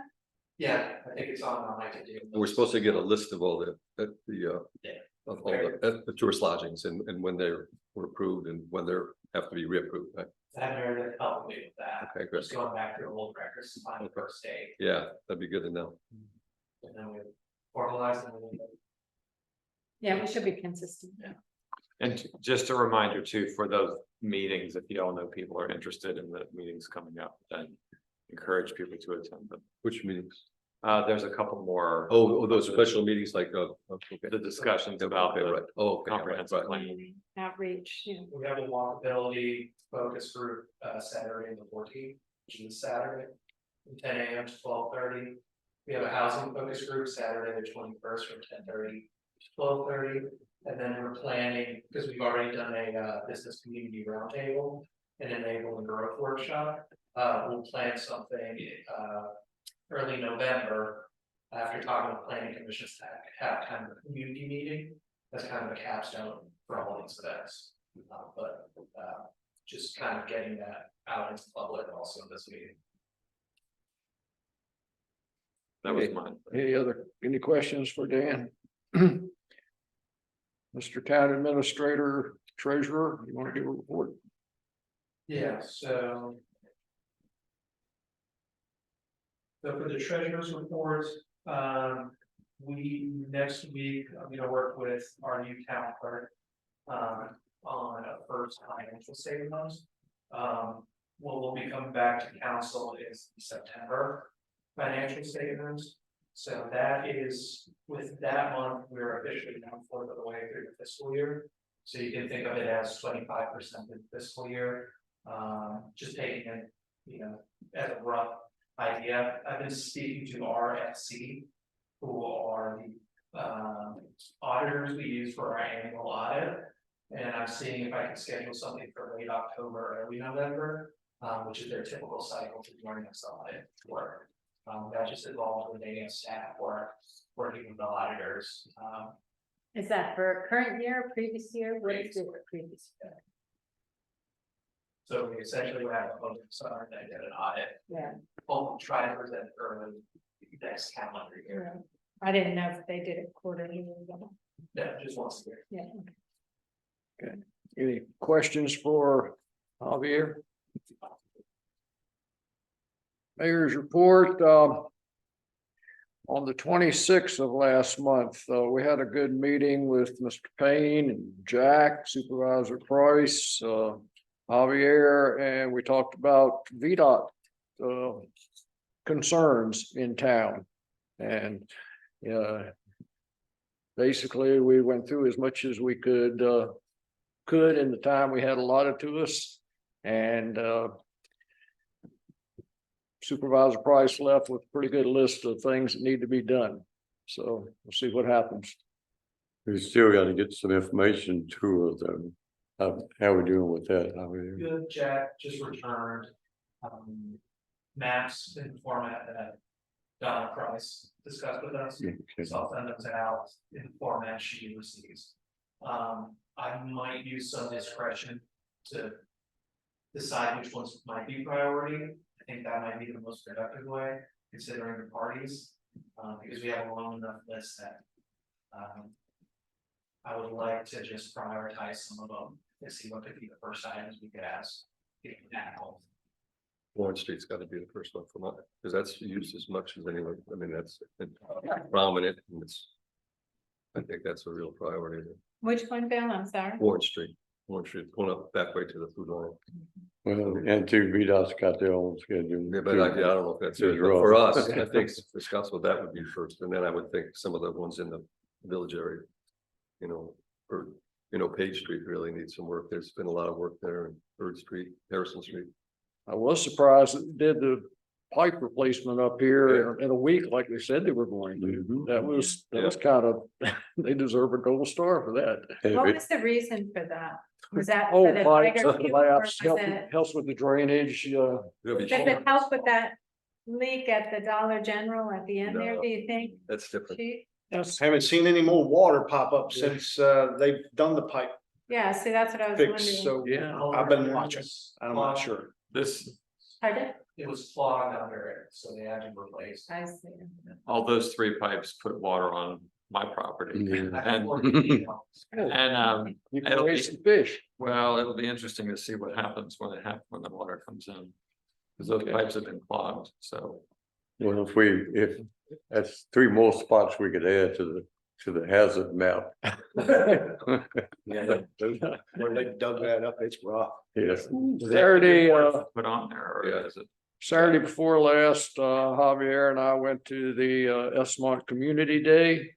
yeah, I think it's on my to do. We're supposed to get a list of all the Yeah. of all the tourist lodgings and when they were approved and when they have to be reapproved, right? I have Meredith help me with that. Okay, good. Just going back through old records to find the first date, Yeah, that'd be good to know. and then we formalize them. Yeah, we should be consistent. And just a reminder too, for those meetings, if you all know people are interested in the meetings coming up, then encourage people to attend them. Which meetings? There's a couple more. Oh, those special meetings like, okay. The discussions about Okay, the right. Oh, okay, comprehensive right. plan. Outreach, you know. We have a walkability focus group, Saturday the 14th, which is Saturday, from 10 AM to 12:30. We have a housing focus group Saturday the 21st from 10:30 to 12:30. And then we're planning, because we've already done a business community roundtable and enabling growth workshop. We'll plan something early November after talking with planning commissions to have kind of a community meeting. That's kind of a capstone for all these events. But just kind of getting that out into the public also in this meeting. That was mine. Any questions for Dan? Mr. Town Administrator, Treasurer, you want to give a report? Yeah, so. So for the treasurer's report, next week, I'm gonna work with our new town clerk. On a first financial statements. What will be coming back to council is September financial statements. So that is, with that month, we're officially 1/4 of the way through the fiscal year. So you can think of it as 25% of the fiscal year. Just taking it, as a rough idea. I've been speaking to RFC, who are the auditors we use for our annual audit. And I'm seeing if I can schedule something for late October, early November, which is their typical cycle to join us audit work. That just involves the day of staff work, working with the auditors. Is that for current year, previous year? What is it for previous year? So we essentially have a focus on that did an audit. Yeah. We'll try to present early next calendar year. Yeah. I didn't know if they did it quarterly or what. Yeah, just once a year. Yeah. Any questions for Javier? Mayor's report, on the 26th of last month, we had a good meeting with Mr. Payne and Jack, Supervisor Price, Javier, and we talked about VDOT concerns in town. And basically, we went through as much as we could in the time we had allotted to us. And Supervisor Price left with a pretty good list of things that need to be done. So we'll see what happens. We still gotta get some information to them. How we doing with that? How we? Good, Jack just returned. Maps in format that Donna Price discussed with us. Okay. So I'll send those out in the format she receives. I might use some discretion to decide which ones might be priority. I think that might be the most productive way, considering the parties, because we have a long enough list that I would like to just prioritize some of them and see what could be the first items we could ask. Warren Street's gotta be the first one for mine, because that's used as much as anyone, I mean, that's prominent, and it's. I think that's a real priority, Which one, Bill? I'm sorry. Warren Street, going up back way to the food line. Well, and two VDOT's got their own schedule. Yeah, but I don't know if that's it, It's but for rough. us, I think for Scottsville, that would be first, and then I would think some of the ones in the village area. You know, or, Page Street really needs some work, there's been a lot of work there, and Bird Street, Harrison Street. I was surprised that they did the pipe replacement up here in a week like they said they were going to. Mhm. That was kind of, they deserve a gold star for that. What was the reason for that? Was that? Oh, for the pipes, bigger people, or collapse, was helps with the drainage, It'll be Does cheaper. it help with that leak at the Dollar General at the end there, No. do you think? That's different. Chief? yes, Haven't seen any more water pop up since they've done the pipe Yeah, see, that's what I was fix, wondering. so yeah. I've been watching. I'm not sure. This, Pardon? It was clogged under it, so they had to replace. I see. all those three pipes put water on my property. Yeah. And, You can it'll raise be- some fish. well, it'll be interesting to see what happens when when the water comes in. Because those Okay. pipes have been clogged, so. Well, if that's three more spots we could add to the hazard map. Yeah, when they dug that up, it's rough. Yes. Saturday, Put on there, or Yeah. is it? Saturday before last, Javier and I went to the Esmont Community Day.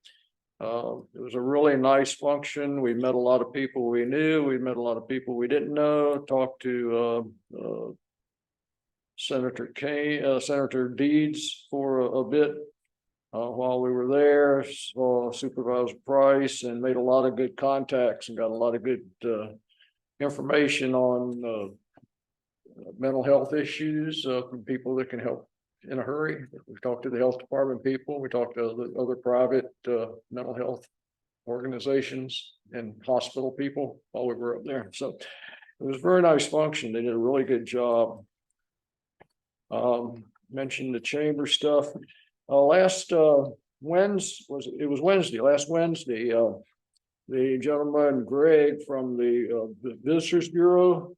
It was a really nice function. We met a lot of people we knew. We met a lot of people we didn't know, talked to Senator Deeds for a bit. While we were there, saw Supervisor Price and made a lot of good contacts and got a lot of good information on mental health issues from people that can help in a hurry. We talked to the health department people, we talked to the other private mental health organizations and hospital people while we were up there. So it was a very nice function. They did a really good job. Mentioned the chamber stuff. Last Wednesday, the gentleman Greg from the Visitors Bureau,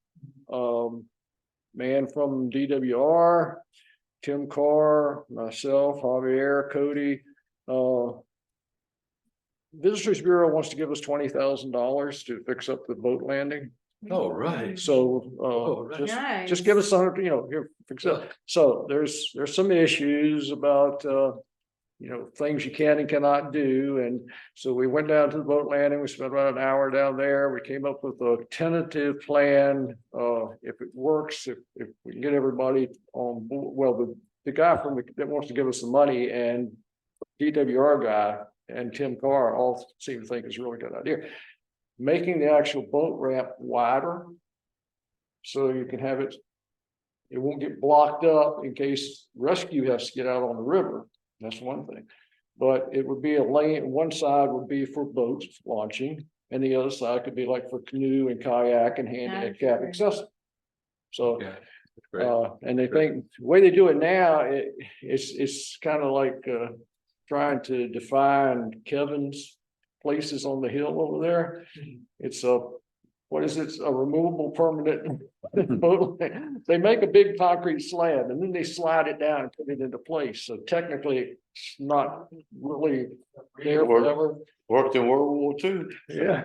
man from DWR, Tim Carr, myself, Javier, Cody. Visitors Bureau wants to give us $20,000 to fix up the boat landing. Oh, right. So right. Nice. just give us some, here, fix it. So there's some issues about things you can and cannot do. And so we went down to the boat landing. We spent about an hour down there. We came up with a tentative plan. If it works, if we can get everybody on board, well, the guy that wants to give us the money and DWR guy and Tim Carr all seem to think it's a really good idea. Making the actual boat ramp wider so you can have it won't get blocked up in case rescue has to get out on the river. That's one thing. But it would be a lane, one side would be for boats launching, and the other side could be like for canoe and kayak and handicap accessible. So, Yeah. That's great. and they think the way they do it now, it's kind of like trying to define Kevin's places on the hill over there. It's a removable permanent boat. They make a big concrete slab and then they slide it down and put it into place. So technically it's not really there forever. Worked in World War II. Yeah.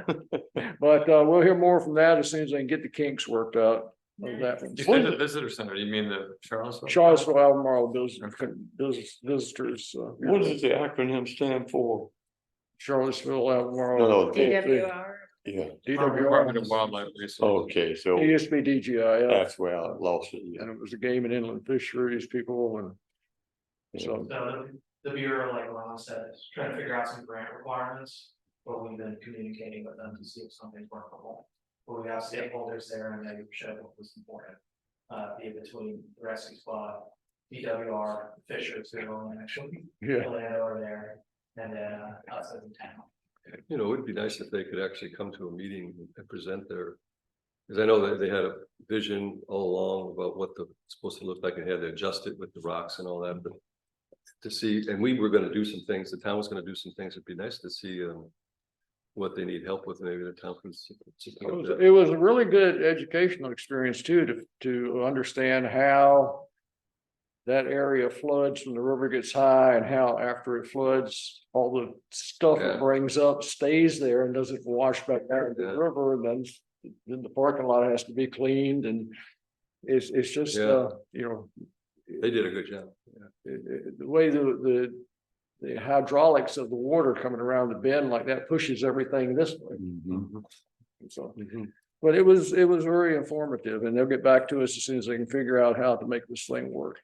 But we'll hear more from that as soon as I can get the kinks worked out of that one. You said the visitor center, you mean the Charlottesville? Charlottesville Albemarle visitors. What does the acronym stand for? Charlottesville Albemarle. No, DWR. Yeah, Department of DWR. Wildlife Resources. okay, so It used to be DGI. that's where I lost it. And it was the game and inland fisheries people and so. So the Bureau, like Ron said, is trying to figure out some grant requirements but we've been communicating with them to see if something's workable. But we have stakeholders there and they showed what was important. Be it between the rescue squad, DWR, Fishers, who are actually Yeah. the landowner there, and then us as a town. You know, it would be nice if they could actually come to a meeting and present their. Because I know that they had a vision all along about what the it's supposed to look like and had to adjust it with the rocks and all that, but. To see, and we were gonna do some things, the town was gonna do some things, it'd be nice to see what they need help with, maybe the town can support that. It was a really good educational experience too, to understand how. That area floods when the river gets high and how after it floods, all the stuff Yeah. it brings up stays there and doesn't wash back out into the Yeah. river, and then the parking lot has to be cleaned, and. It's just, Yeah. you know. They did a good job. The way the hydraulics of the water coming around the bend like that pushes everything this way. So, but it was very informative, and they'll get back to us as soon as they can figure out how to make this thing work.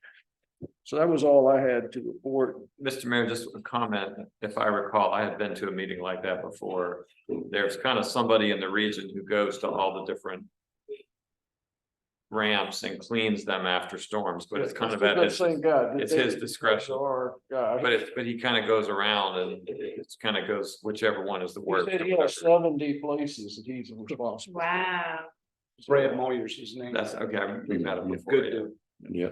So that was all I had to report. Mr. Mayor, just a comment, if I recall, I had been to a meeting like that before. There's kind of somebody in the region who goes to all the different ramps and cleans them after storms, but it's kind of at that his, same guy. it's his discretion. Our guy. But he kind of goes around and it's kind of goes, whichever one is the He worst. said or he has whatever. 70 places that he's responsible. Wow. Brad Moyer's his name. That's okay, we met him before. Good yeah. dude. Yeah.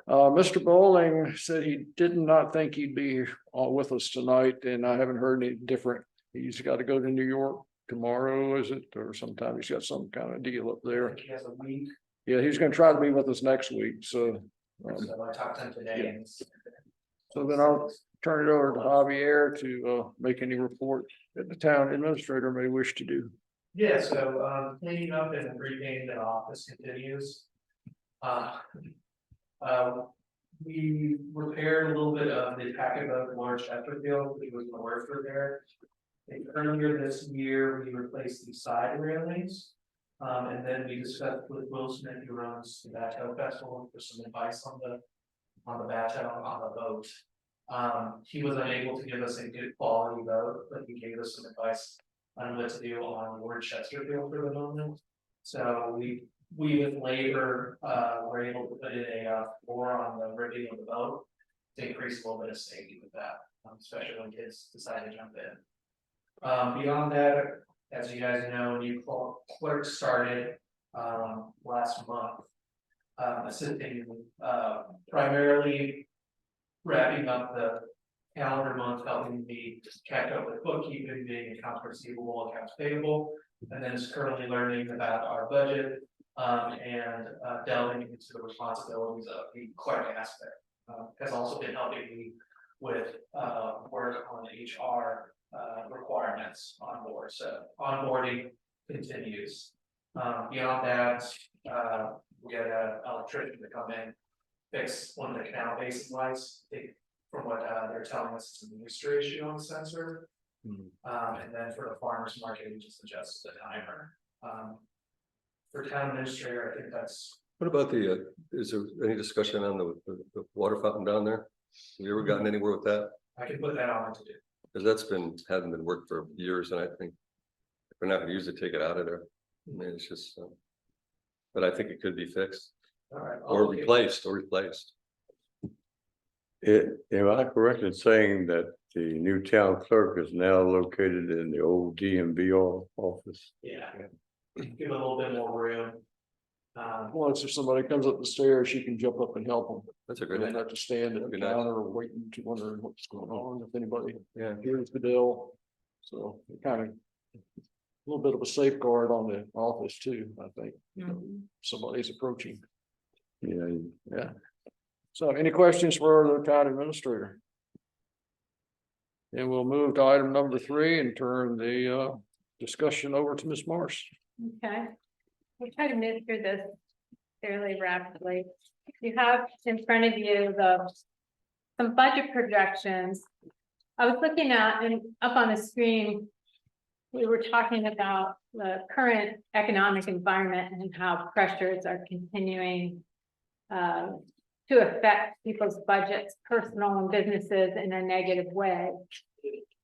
Mr. Bowling said he did not think he'd be with us tonight, and I haven't heard any different. He's got to go to New York tomorrow, is it? Or sometime he's got some kind of deal up there. He has a week, Yeah, he's gonna try to be with us next week, so. so I talked to him today and. So then I'll turn it over to Javier to make any report that the town administrator may wish to do. Yeah, so cleaning up and repainting the office continues. We repaired a little bit of the packet of large Chesterfield, which was the worst repair. And earlier this year, we replaced the side railings. And then we discussed with Will Smith, who runs the Bateau Festival, for some advice on the Bateau, on the boat. He was unable to give us a good quality boat, but he gave us some advice on what to do on Lord Chesterfield for the moment. So we with labor, were able to put in a floor on the rigging of the boat to increase a little bit of safety with that, especially when kids decide to jump in. Beyond that, as you guys know, new clerk started last month, assisting primarily wrapping up the calendar month, helping me catch up with bookkeeping, being accounts receivable, accounts payable, and then is currently learning about our budget and delving into the responsibilities of the clerk aspect. Has also been helping me with work on HR requirements on board. So onboarding continues. Beyond that, we had an electrician to come in, fix one of the canal basin lights. From what they're telling us, it's a mystery issue on the sensor. And then for the farmer's market, we just adjusted the timer. For town administrator, I think that's. What about is there any discussion on the water fountain down there? Have you ever gotten anywhere with that? I can put that on to do. Because hasn't been worked for years, and I think if we're not gonna use it, take it out of there. I mean, it's just, but I think it could be fixed All right. or replaced. Am I correct in saying that the new town clerk is now located in the old DMV office? Yeah. Give a little bit more room. Once if somebody comes up the stairs, she can jump up and help them. That's a They great don't idea. have to stand at the Be nice. counter waiting to wondering what's going on, if anybody Yeah. hears the bill. So it kind of. A little bit of a safeguard on the office too, I think. Somebody's approaching. Yeah. So any questions for the town administrator? And we'll move to item number 3 and turn the discussion over to Ms. Marsh. Okay, we'll try to move through this fairly rapidly. You have in front of you some budget projections. I was looking at, and up on the screen, we were talking about the current economic environment and how pressures are continuing to affect people's budgets, personal and businesses, in a negative way.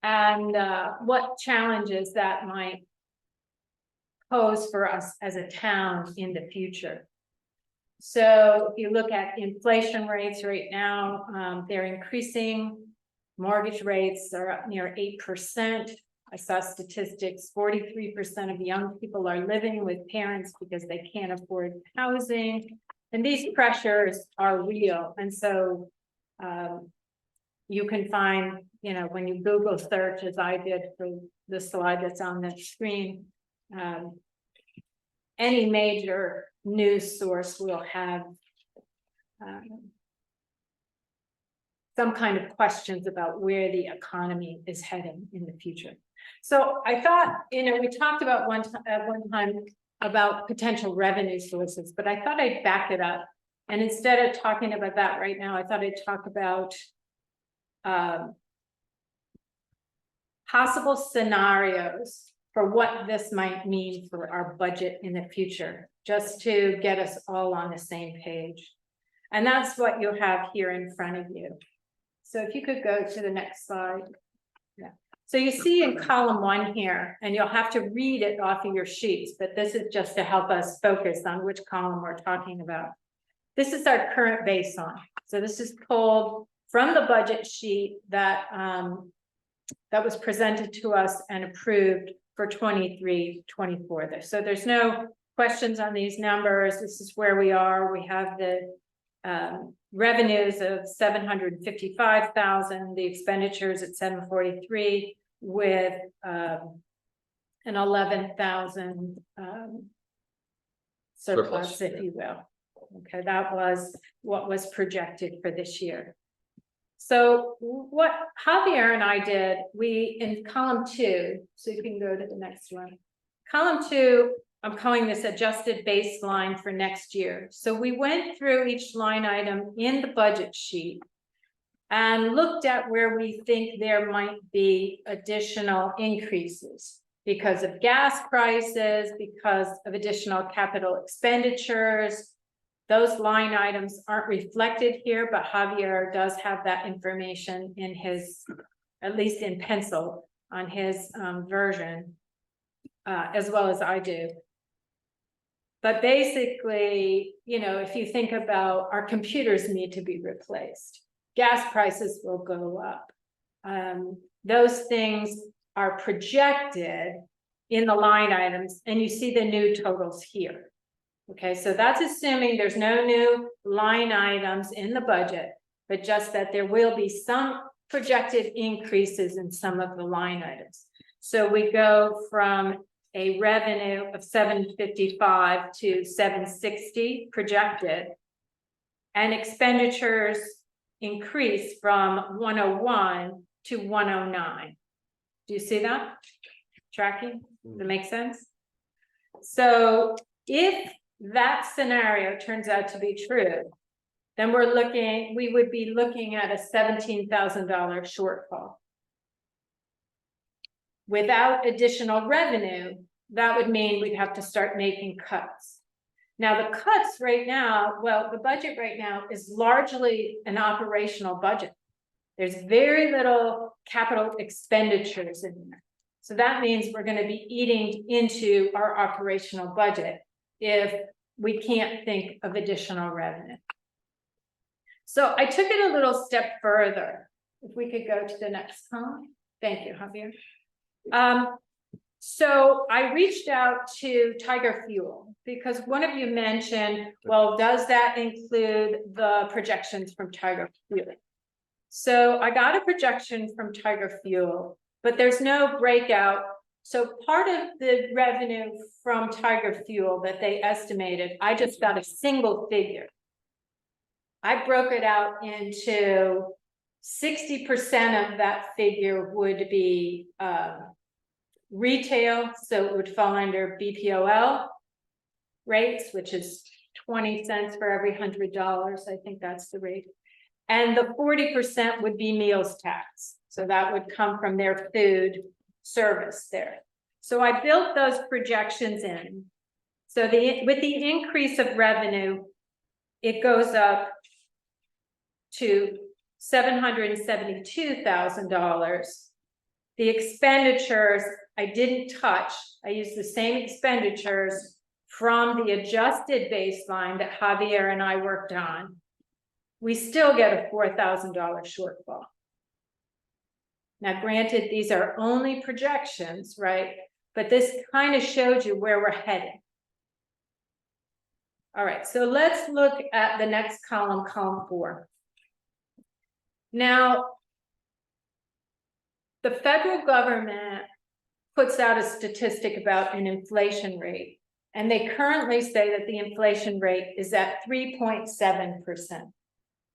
and what challenges that might pose for us as a town in the future. So if you look at inflation rates right now, they're increasing. Mortgage rates are up near 8%. I saw statistics, 43% of young people are living with parents because they can't afford housing. And these pressures are real. And so you can find, when you Google search, as I did for the slide that's on the screen, any major news source will have some kind of questions about where the economy is heading in the future. So I thought, we talked about at one time about potential revenue sources, but I thought I'd back it up. And instead of talking about that right now, I thought I'd talk about possible scenarios for what this might mean for our budget in the future, just to get us all on the same page. And that's what you'll have here in front of you. So if you could go to the next slide. Yeah. So you see in column 1 here, and you'll have to read it off of your sheets, but this is just to help us focus on which column we're talking about. This is our current baseline. So this is pulled from the budget sheet that that was presented to us and approved for 23-24. So there's no questions on these numbers. This is where we are. We have the revenues of 755,000, the expenditures at 743, with an 11,000 surplus, if you will. Okay, that was what was projected for this year. So what Javier and I did, we in column 2, so you can go to the next one. Column 2, I'm calling this adjusted baseline for next year. So we went through each line item in the budget sheet and looked at where we think there might be additional increases because of gas prices, because of additional capital expenditures. Those line items aren't reflected here, but Javier does have that information in his, at least in pencil, on his version, as well as I do. But basically, if you think about our computers need to be replaced, gas prices will go up. Those things are projected in the line items, and you see the new totals here. Okay, so that's assuming there's no new line items in the budget, but just that there will be some projected increases in some of the line items. So we go from a revenue of 755 to 760 projected, and expenditures increase from 101 to 109. Do you see that? Tracking? Does it make sense? So if that scenario turns out to be true, then we would be looking at a $17,000 shortfall. Without additional revenue, that would mean we'd have to start making cuts. Now, the cuts right now, well, the budget right now is largely an operational budget. There's very little capital expenditures in there. So that means we're going to be eating into our operational budget if we can't think of additional revenue. So I took it a little step further. If we could go to the next column. Thank you, Javier. So I reached out to Tiger Fuel because one of you mentioned, well, does that include the projections from Tiger Fuel? So I got a projection from Tiger Fuel, but there's no breakout. So part of the revenue from Tiger Fuel that they estimated, I just got a single figure. I broke it out into 60% of that figure would be retail, so it would fall under BPOL rates, which is 20 cents for every $100. I think that's the rate. And the 40% would be meals tax. So that would come from their food service there. So I built those projections in. So with the increase of revenue, it goes up to $772,000. The expenditures, I didn't touch. I used the same expenditures from the adjusted baseline that Javier and I worked on. We still get a $4,000 shortfall. Now, granted, these are only projections, right? But this kind of showed you where we're heading. All right, so let's look at the next column, column 4. Now, the federal government puts out a statistic about an inflation rate, and they currently say that the inflation rate is at 3.7%.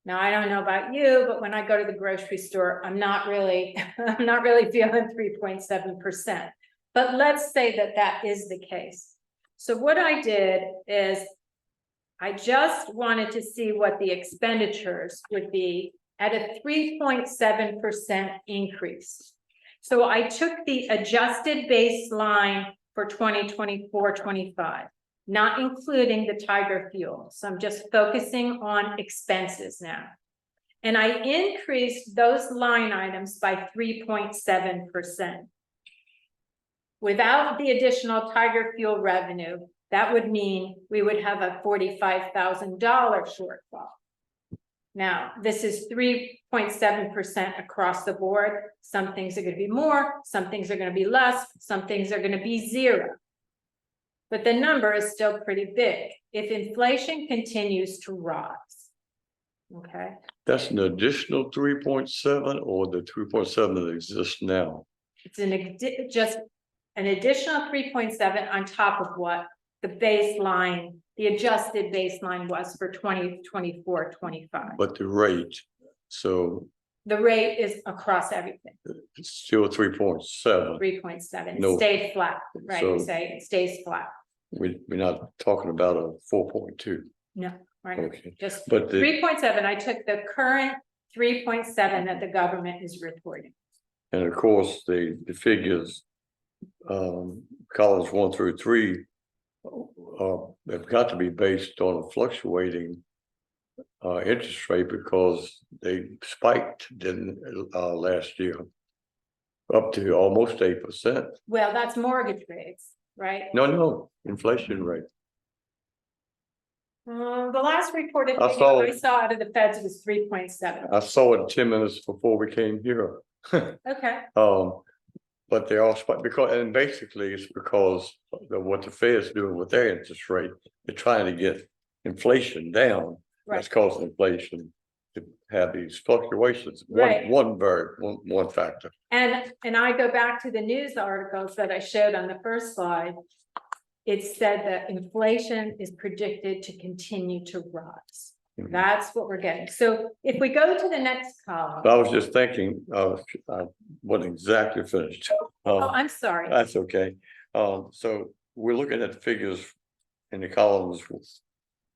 Now, I don't know about you, but when I go to the grocery store, I'm not really feeling 3.7%. But let's say that that is the case. So what I did is I just wanted to see what the expenditures would be at a 3.7% increase. So I took the adjusted baseline for 2024-25, not including the Tiger fuel. So I'm just focusing on expenses now. And I increased those line items by 3.7%. Without the additional Tiger fuel revenue, that would mean we would have a $45,000 shortfall. Now, this is 3.7% across the board. Some things are going to be more, some things are going to be less, some things are going to be zero. But the number is still pretty big if inflation continues to rise. Okay. That's an additional 3.7 or the 3.7 that exists now? It's just an additional 3.7 on top of what the baseline, the adjusted baseline was for 2024-25. But the rate, so The rate is across everything, it's still 3.7. 3.7, it No. stayed flat, right? So- Say it stays flat. We're not talking about a 4.2. No, right, Okay, just but the, 3.7. I took the current 3.7 that the government is reporting. and of course, the figures, columns 1 through 3, they've got to be based on a fluctuating interest rate because they spiked last year up to almost 8%. Well, that's mortgage rates, right? No, inflation rate. The last reported I figure saw I it. saw out of the feds was 3.7. I saw it 10 minutes before we came here. Okay, But they all spiked because, and basically it's because of what the Fed's doing with their interest rate. They're trying to get inflation down. That's causing inflation to have these fluctuations. Right. One factor. and I go back to the news articles that I showed on the first slide. It said that inflation is predicted to continue to rise. Mhm. That's what we're getting. So if we go to the next column. I was just thinking, I wasn't exactly finished. Oh, I'm sorry. That's okay. So we're looking at the figures in the columns,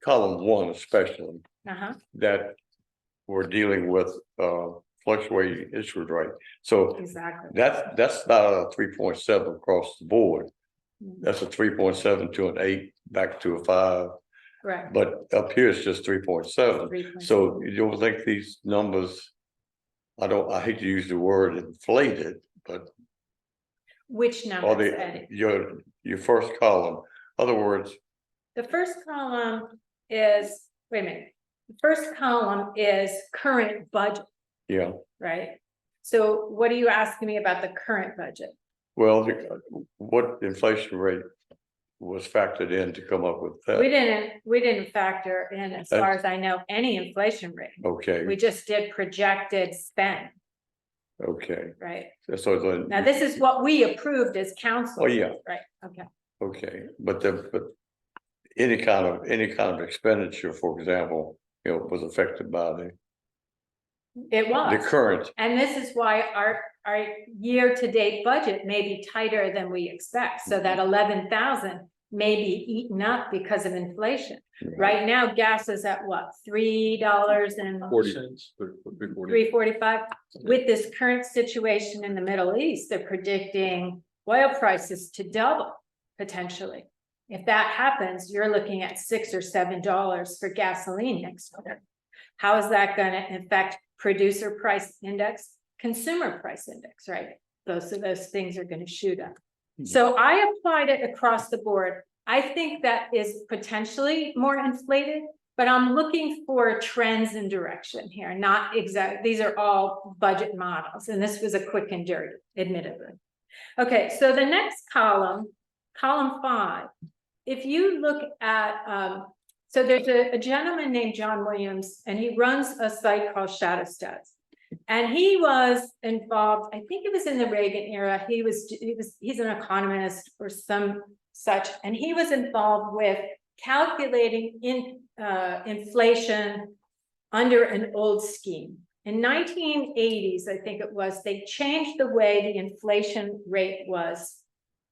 column 1 especially, Uh-huh, that we're dealing with fluctuating interest rate. So exactly. that's not a 3.7 across the board. Mhm. That's a 3.7 to an 8, back to a 5, Correct. but up here it's just 3.7. 3.7. So you don't think these numbers, I hate to use the word inflated, but Which are number? they, your first column, other words, The first column is, wait a minute. The first column is current budget, yeah, right? So what are you asking me about the current budget? well, what inflation rate was factored in to come up with We that? didn't factor in, as far as I know, any inflation rate. Okay, We just did projected spend, okay, right? so then. Now, this is what we approved as council. Oh, yeah. Right, okay. Okay, but any kind of expenditure, for example, was affected by It the was. current. And this is why our year-to-date budget may be tighter than we expect, so that 11,000 may be eaten up because of inflation. Right now, gas is at what, $3 and 40 cents, 340. $3.45? With this current situation in the Middle East, they're predicting oil prices to double potentially. If that happens, you're looking at $6 or $7 for gasoline next year. How is that going to affect producer price index, consumer price index, right? those things are gonna shoot up. So I applied it across the board. I think that is potentially more inflated, but I'm looking for trends and direction here, not exact, these are all budget models, and this was a quick and dirty, admittedly. Okay, so the next column, column 5, if you look at, so there's a gentleman named John Williams, and he runs a site called Shadow Stats. And he was involved, I think it was in the Reagan era, he's an economist or some such, and he was involved with calculating inflation under an old scheme. In 1980s, I think it was, they changed the way the inflation rate was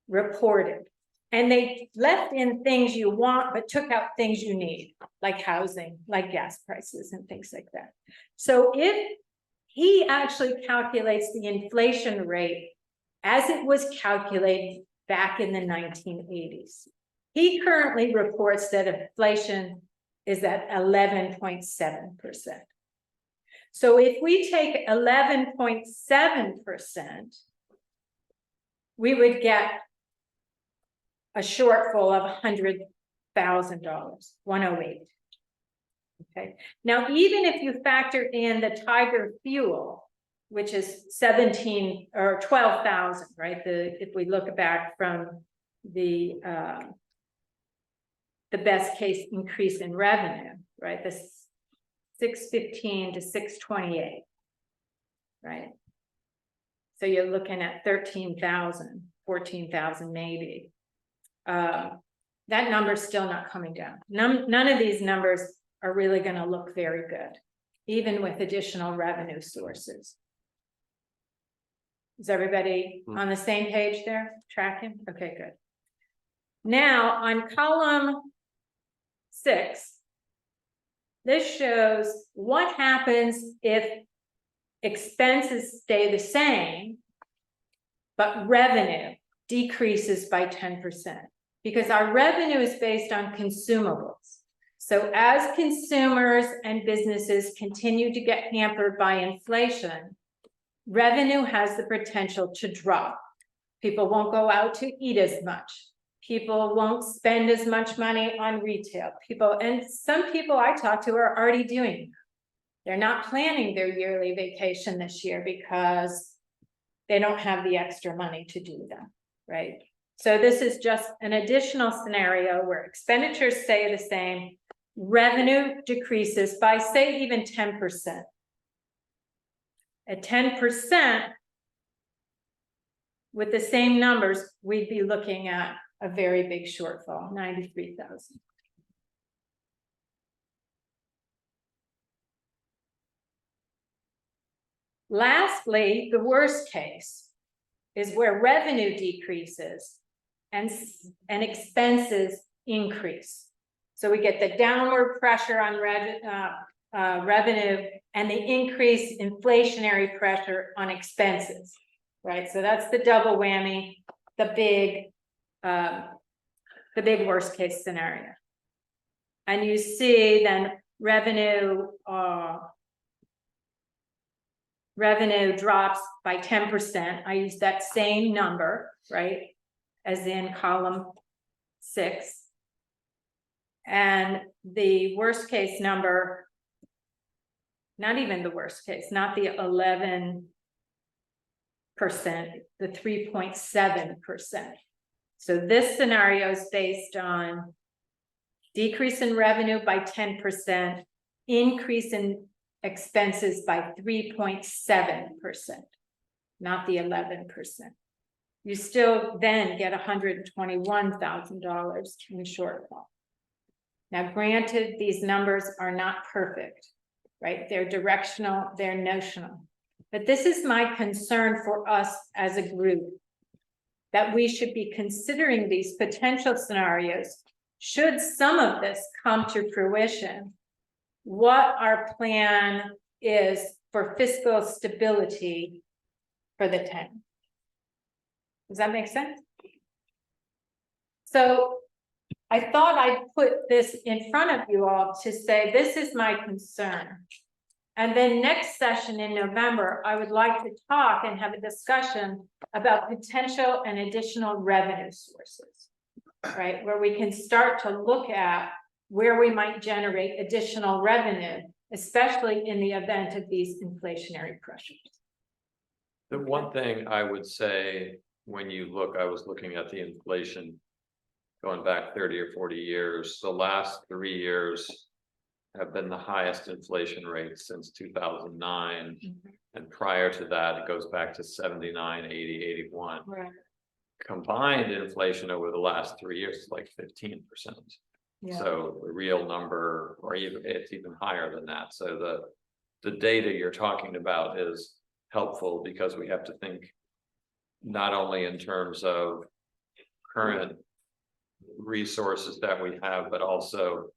reported. And they left in things you want, but took out things you need, like housing, like gas prices and things like that. So if he actually calculates the inflation rate as it was calculated back in the 1980s. He currently reports that inflation is at 11.7%. So if we take 11.7%, we would get a shortfall of $100,000, 108. Okay, now even if you factor in the Tiger fuel, which is 17 or 12,000, right? If we look back from the best case increase in revenue, right? The 615 to 628, right? So you're looking at 13,000, 14,000 maybe. That number's still not coming down. None of these numbers are really going to look very good, even with additional revenue sources. Is everybody on the same page there? Tracking? Okay, good. Now on column 6, this shows what happens if expenses stay the same, but revenue decreases by 10%, because our revenue is based on consumables. So as consumers and businesses continue to get hampered by inflation, revenue has the potential to drop. People won't go out to eat as much. People won't spend as much money on retail. And some people I talk to are already doing that. They're not planning their yearly vacation this year because they don't have the extra money to do that, right? So this is just an additional scenario where expenditures stay the same, revenue decreases by, say, even 10%. At 10%, with the same numbers, we'd be looking at a very big shortfall, 93,000. Lastly, the worst case is where revenue decreases and expenses increase. So we get the downward pressure on revenue and the increased inflationary pressure on expenses, right? So that's the double whammy, the big worst case scenario. And you see then revenue drops by 10%. I use that same number, right, as in column 6. And the worst case number, not even the worst case, not the 11%, the 3.7%. So this scenario is based on decrease in revenue by 10%, increase in expenses by 3.7%, not the 11%. You still then get $121,000 in shortfall. Now, granted, these numbers are not perfect, right? They're directional, they're notional. But this is my concern for us as a group, that we should be considering these potential scenarios. Should some of this come to fruition, what our plan is for fiscal stability for the town. Does that make sense? So I thought I'd put this in front of you all to say, this is my concern. And then next session in November, I would like to talk and have a discussion about potential and additional revenue sources. Right, where we can start to look at where we might generate additional revenue, especially in the event of these inflationary pressures. The one thing I would say, when you look, I was looking at the inflation. Going back 30 or 40 years, the last 3 years have been the highest inflation rate since 2009. And prior to that, it goes back to 79, 80, 81. Right. Combined inflation over the last 3 years is like 15%. Yeah. So the real number, or even it's even higher than that. So the data you're talking about is helpful, because we have to think not only in terms of current resources that we have, but also,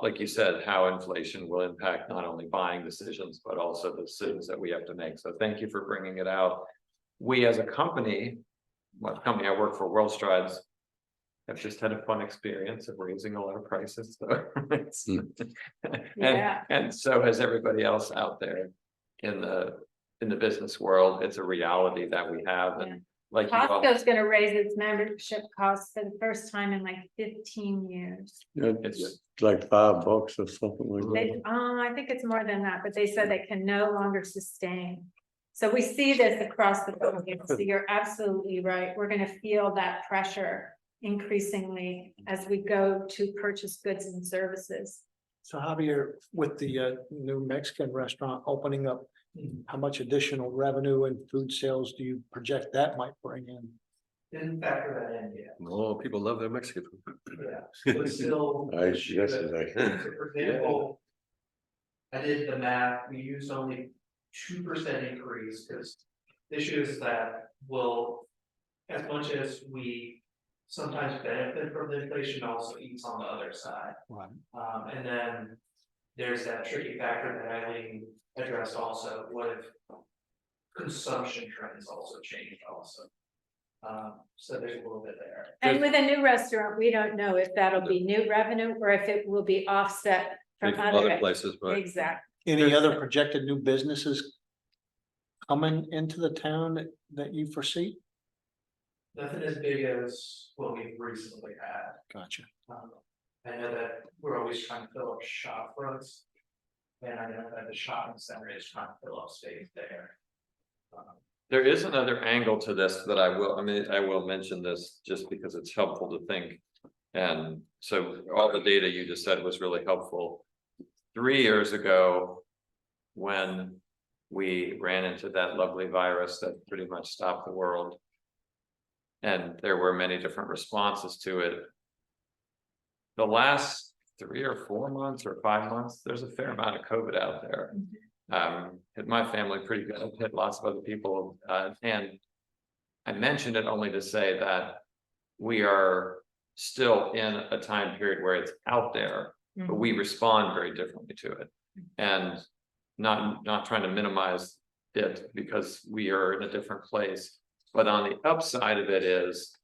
like you said, how inflation will impact not only buying decisions, but also the decisions that we have to make. So thank you for bringing it out. We as a company, what company I work for, World Strides, have just had a fun experience of raising a lot of prices. So it's, and so has everybody else out there in the business world. It's a reality that we have. And like Costco's gonna raise its membership costs for the first time in like 15 years. It's like $5 or something like that. I think it's more than that, but they said they can no longer sustain. So we see this across the board. So you're absolutely right. We're gonna feel that pressure increasingly as we go to purchase goods and services. So Javier, with the new Mexican restaurant opening up, how much additional revenue and food sales do you project that might bring in? Didn't factor that in yet. Oh, people love their Mexican food. Yeah, but still. Yes, exactly. So for example, I did the math, we used only 2% increase, because the issue is that as much as we sometimes benefit from the inflation, also eats on the other side. Right. And then there's that tricky factor that Eileen addressed also, what if consumption trends also change also? So there's a little bit there. And with a new restaurant, we don't know if that'll be new revenue or if it will be offset from Other places, right? Exactly. Any other projected new businesses coming into the town that you foresee? Nothing as big as what we've recently had. Gotcha. I know that we're always trying to fill up shop fronts. And I know that the shopping center is trying to fill up space there. There is another angle to this that I will mention this just because it's helpful to think. And so all the data you just said was really helpful. 3 years ago, when we ran into that lovely virus that pretty much stopped the world, and there were many different responses to it, the last 3 or 4 months or 5 months, there's a fair amount of COVID out there. Hit my family pretty good, hit lots of other people, and I mentioned it only to say that we are still in a time period where it's out there, but we respond very differently to it. And not trying to minimize it, because we are in a different place. But on the upside of it is,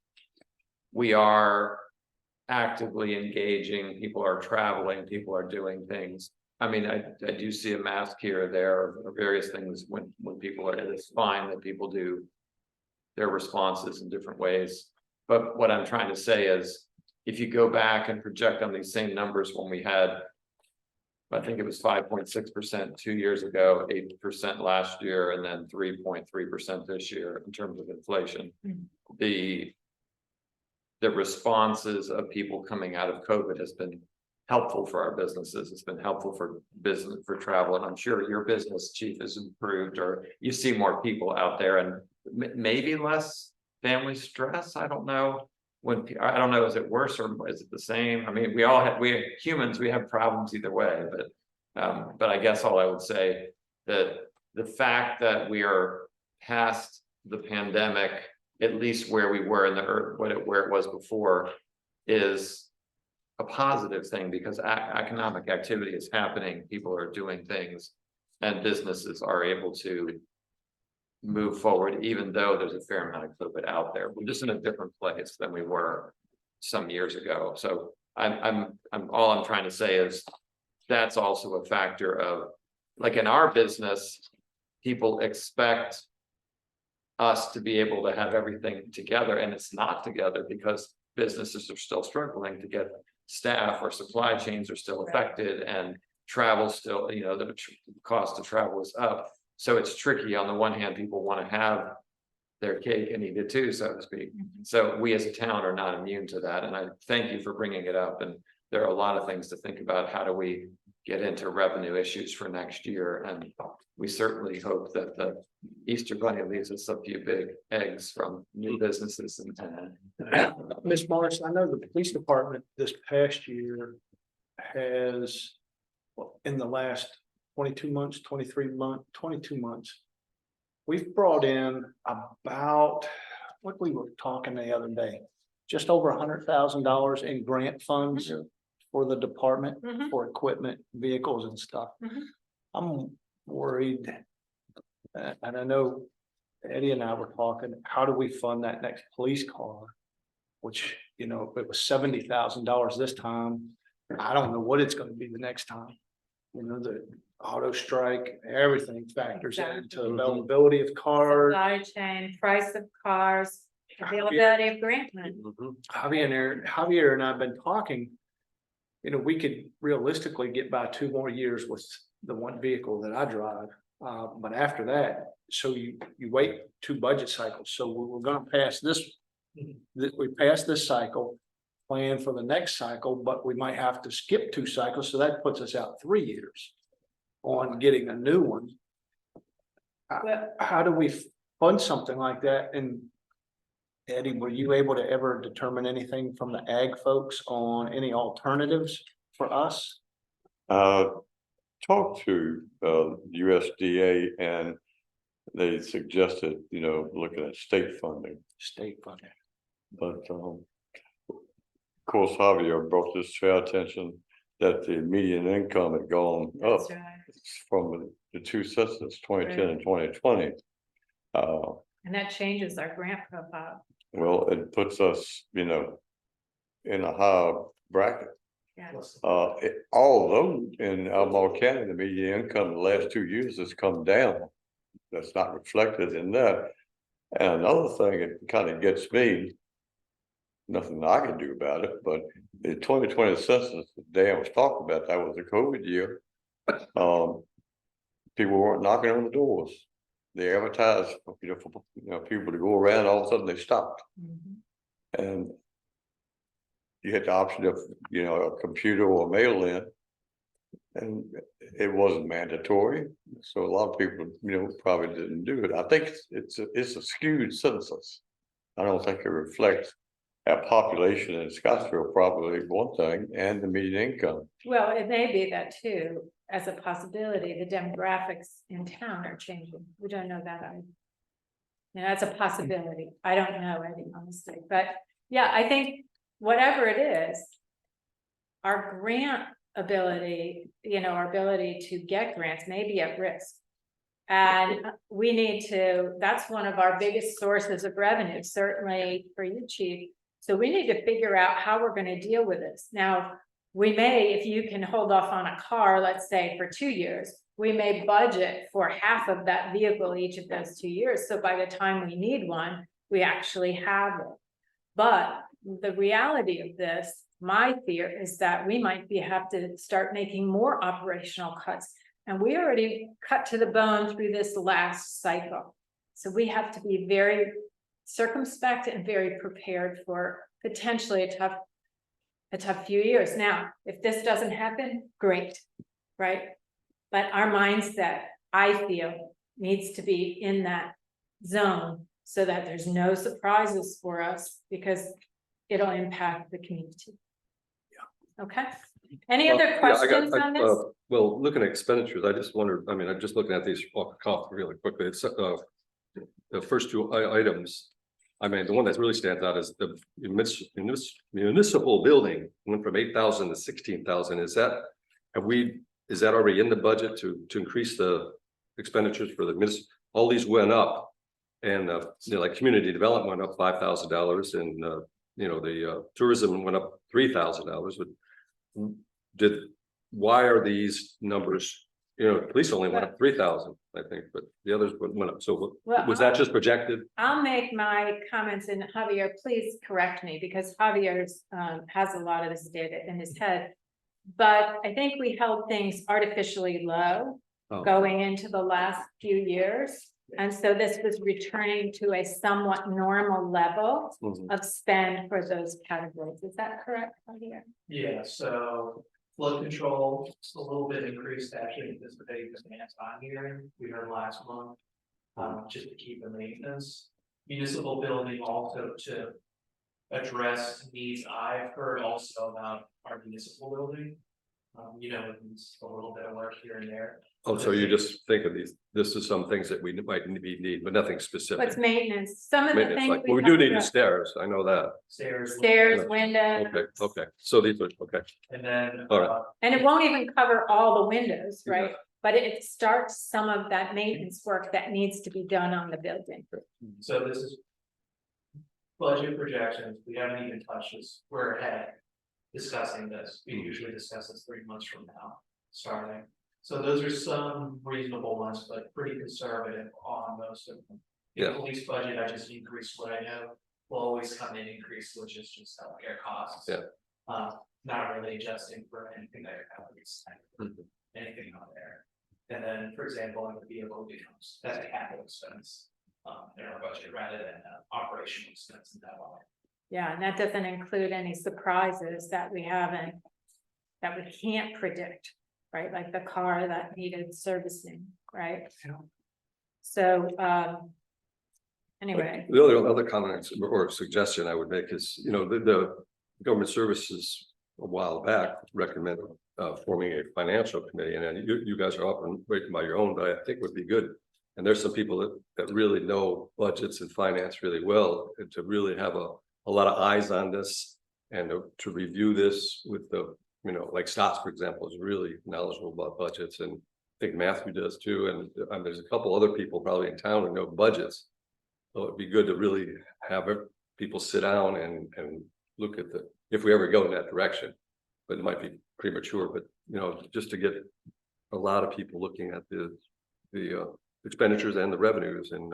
we are actively engaging, people are traveling, people are doing things. I mean, I do see a mask here or there, or various things when people are, it's fine that people do their responses in different ways. But what I'm trying to say is, if you go back and project on these same numbers when we had, I think it was 5.6% 2 years ago, 8% last year, and then 3.3% this year in terms of inflation. The responses of people coming out of COVID has been helpful for our businesses. It's been helpful for business, for travel, and I'm sure your business, Chief, has improved, or you see more people out there, and maybe less family stress. I don't know. I don't know, is it worse or is it the same? I mean, we humans, we have problems either way, but I guess all I would say, that the fact that we are past the pandemic, at least where we were in the earth, where it was before, is a positive thing, because economic activity is happening, people are doing things, and businesses are able to move forward, even though there's a fair amount of COVID out there. We're just in a different place than we were some years ago. So all I'm trying to say is, that's also a factor of like in our business, people expect us to be able to have everything together, and it's not together because businesses are still struggling to get staff, or supply chains are still affected, and travel still, you know, the cost of travel is up. So it's tricky. On the one hand, people want to have their cake and eat it too, so to speak. So we as a town are not immune to that, and I thank you for bringing it up. And there are a lot of things to think about. How do we get into revenue issues for next year? And we certainly hope that the Easter Bunny leaves us a few big eggs from new businesses in town. Ms. Morris, I know the police department this past year has, in the last 22 months, 22 months, we've brought in about, what we were talking the other day, just over $100,000 in grant funds for the department, for equipment, vehicles and stuff. I'm worried, and I know Eddie and I were talking, how do we fund that next police car? Which, you know, if it was $70,000 this time, I don't know what it's gonna be the next time. You know, the auto strike, everything factors into availability of cars. Supply chain, price of cars, availability of grant money. Javier and I have been talking. You know, we could realistically get by 2 more years with the one vehicle that I drive. But after that, so you wait 2 budget cycles. So we're gonna pass this. We pass this cycle, plan for the next cycle, but we might have to skip 2 cycles. So that puts us out 3 years on getting a new one. How do we fund something like that? And Eddie, were you able to ever determine anything from the ag folks on any alternatives for us? Talked to USDA, and they suggested, you know, looking at state funding. State funding. But of course, Javier brought this to our attention that the median income had gone up That's right. from the 2 census, 2010 and 2020. And that changes our grant profile. Well, it puts us, you know, in a higher bracket. Yes. Although in Albemarle County, the median income in the last 2 years has come down. That's not reflected in that. And another thing, it kind of gets me, nothing I can do about it, but the 2020 census, the day I was talking about, that was a COVID year. People weren't knocking on the doors. They advertised, for people to go around, all of a sudden they stopped. And you had the option of, a computer or mail in. And it wasn't mandatory. So a lot of people, probably didn't do it. I think it's a skewed census. I don't think it reflects our population in Scottsville, probably one thing, and the median income. Well, it may be that too, as a possibility, the demographics in town are changing. We don't know that. And that's a possibility. I don't know, Eddie, honestly, but yeah, I think whatever it is, our grant ability, our ability to get grants may be at risk. And we need to, that's one of our biggest sources of revenue, certainly for you, Chief. So we need to figure out how we're going to deal with this. Now, we may, if you can hold off on a car, let's say for 2 years, we may budget for half of that vehicle each of those 2 years. So by the time we need one, we actually have it. But the reality of this, my fear is that we might have to start making more operational cuts. And we already cut to the bone through this last cycle. So we have to be very circumspect and very prepared for potentially a tough few years. Now, if this doesn't happen, great, right? But our mindset, I feel, needs to be in that zone so that there's no surprises for us, because it'll impact the community. Yeah. Okay. Any other questions on this? Well, looking at expenditures, I just wondered, I'm just looking at these off the cuff really quickly. It's the first 2 items. The one that really stands out is the municipal building went from 8,000 to 16,000. Is that already in the budget to increase the expenditures for the municipal? All these went up, and like community development went up $5,000, and the tourism went up $3,000. But why are these numbers you know, police only went up 3,000, I think, but the others went up. So Well, was that just projected? I'll make my comments, and Javier, please correct me, because Javier's has a lot of this data in his head. But I think we held things artificially low Oh. going into the last few years. And so this was returning to a somewhat normal level Mhm. of spend for those categories. Is that correct, Javier? Yeah, so flood control, a little bit increased actually anticipating the demand on here, we heard last month. Just to keep the maintenance, municipal building also to address needs I've heard also about our municipal building. You know, it's a little bit of work here and there. Oh, so you just think of these, this is some things that we might need, but nothing specific. What's maintenance? Some of the Maintenance, things. like, well, we do talked need the about, stairs, I know that. Stairs, windows. Okay, so these are, okay, And then, All right. And it won't even cover all the windows, Yeah. right? But it starts some of that maintenance work that needs to be done on the building. so this is. Budget projections, we haven't even touched this, we're ahead discussing this, we usually discuss this 3 months from now, starting. So those are some reasonable ones, but pretty conservative on most of them. The Yeah. police budget, I just increased what I know, will always come in increase, which is just healthcare costs. Yeah. Not really adjusting for anything that you're having to spend, Mhm. anything on there. And then, for example, on the vehicle becomes, that's a capital expense. In our budget rather than operational expense in that line. Yeah, and that doesn't include any surprises that we haven't, that we can't predict, right? Like the car that needed servicing, right? So, anyway, The other comment or suggestion I would make is, you know, the government services a while back recommended forming a financial committee, and then you guys are up and waiting by your own, but I think would be good. And there's some people that really know budgets and finance really well, and to really have a lot of eyes on this and to review this with the, you know, like Stotts, for example, is really knowledgeable about budgets, and I think Matthew does too, and there's a couple other people probably in town who know budgets. So it'd be good to really have people sit down and look at if we ever go in that direction. But it might be premature, but you know, just to get a lot of people looking at the expenditures and the revenues and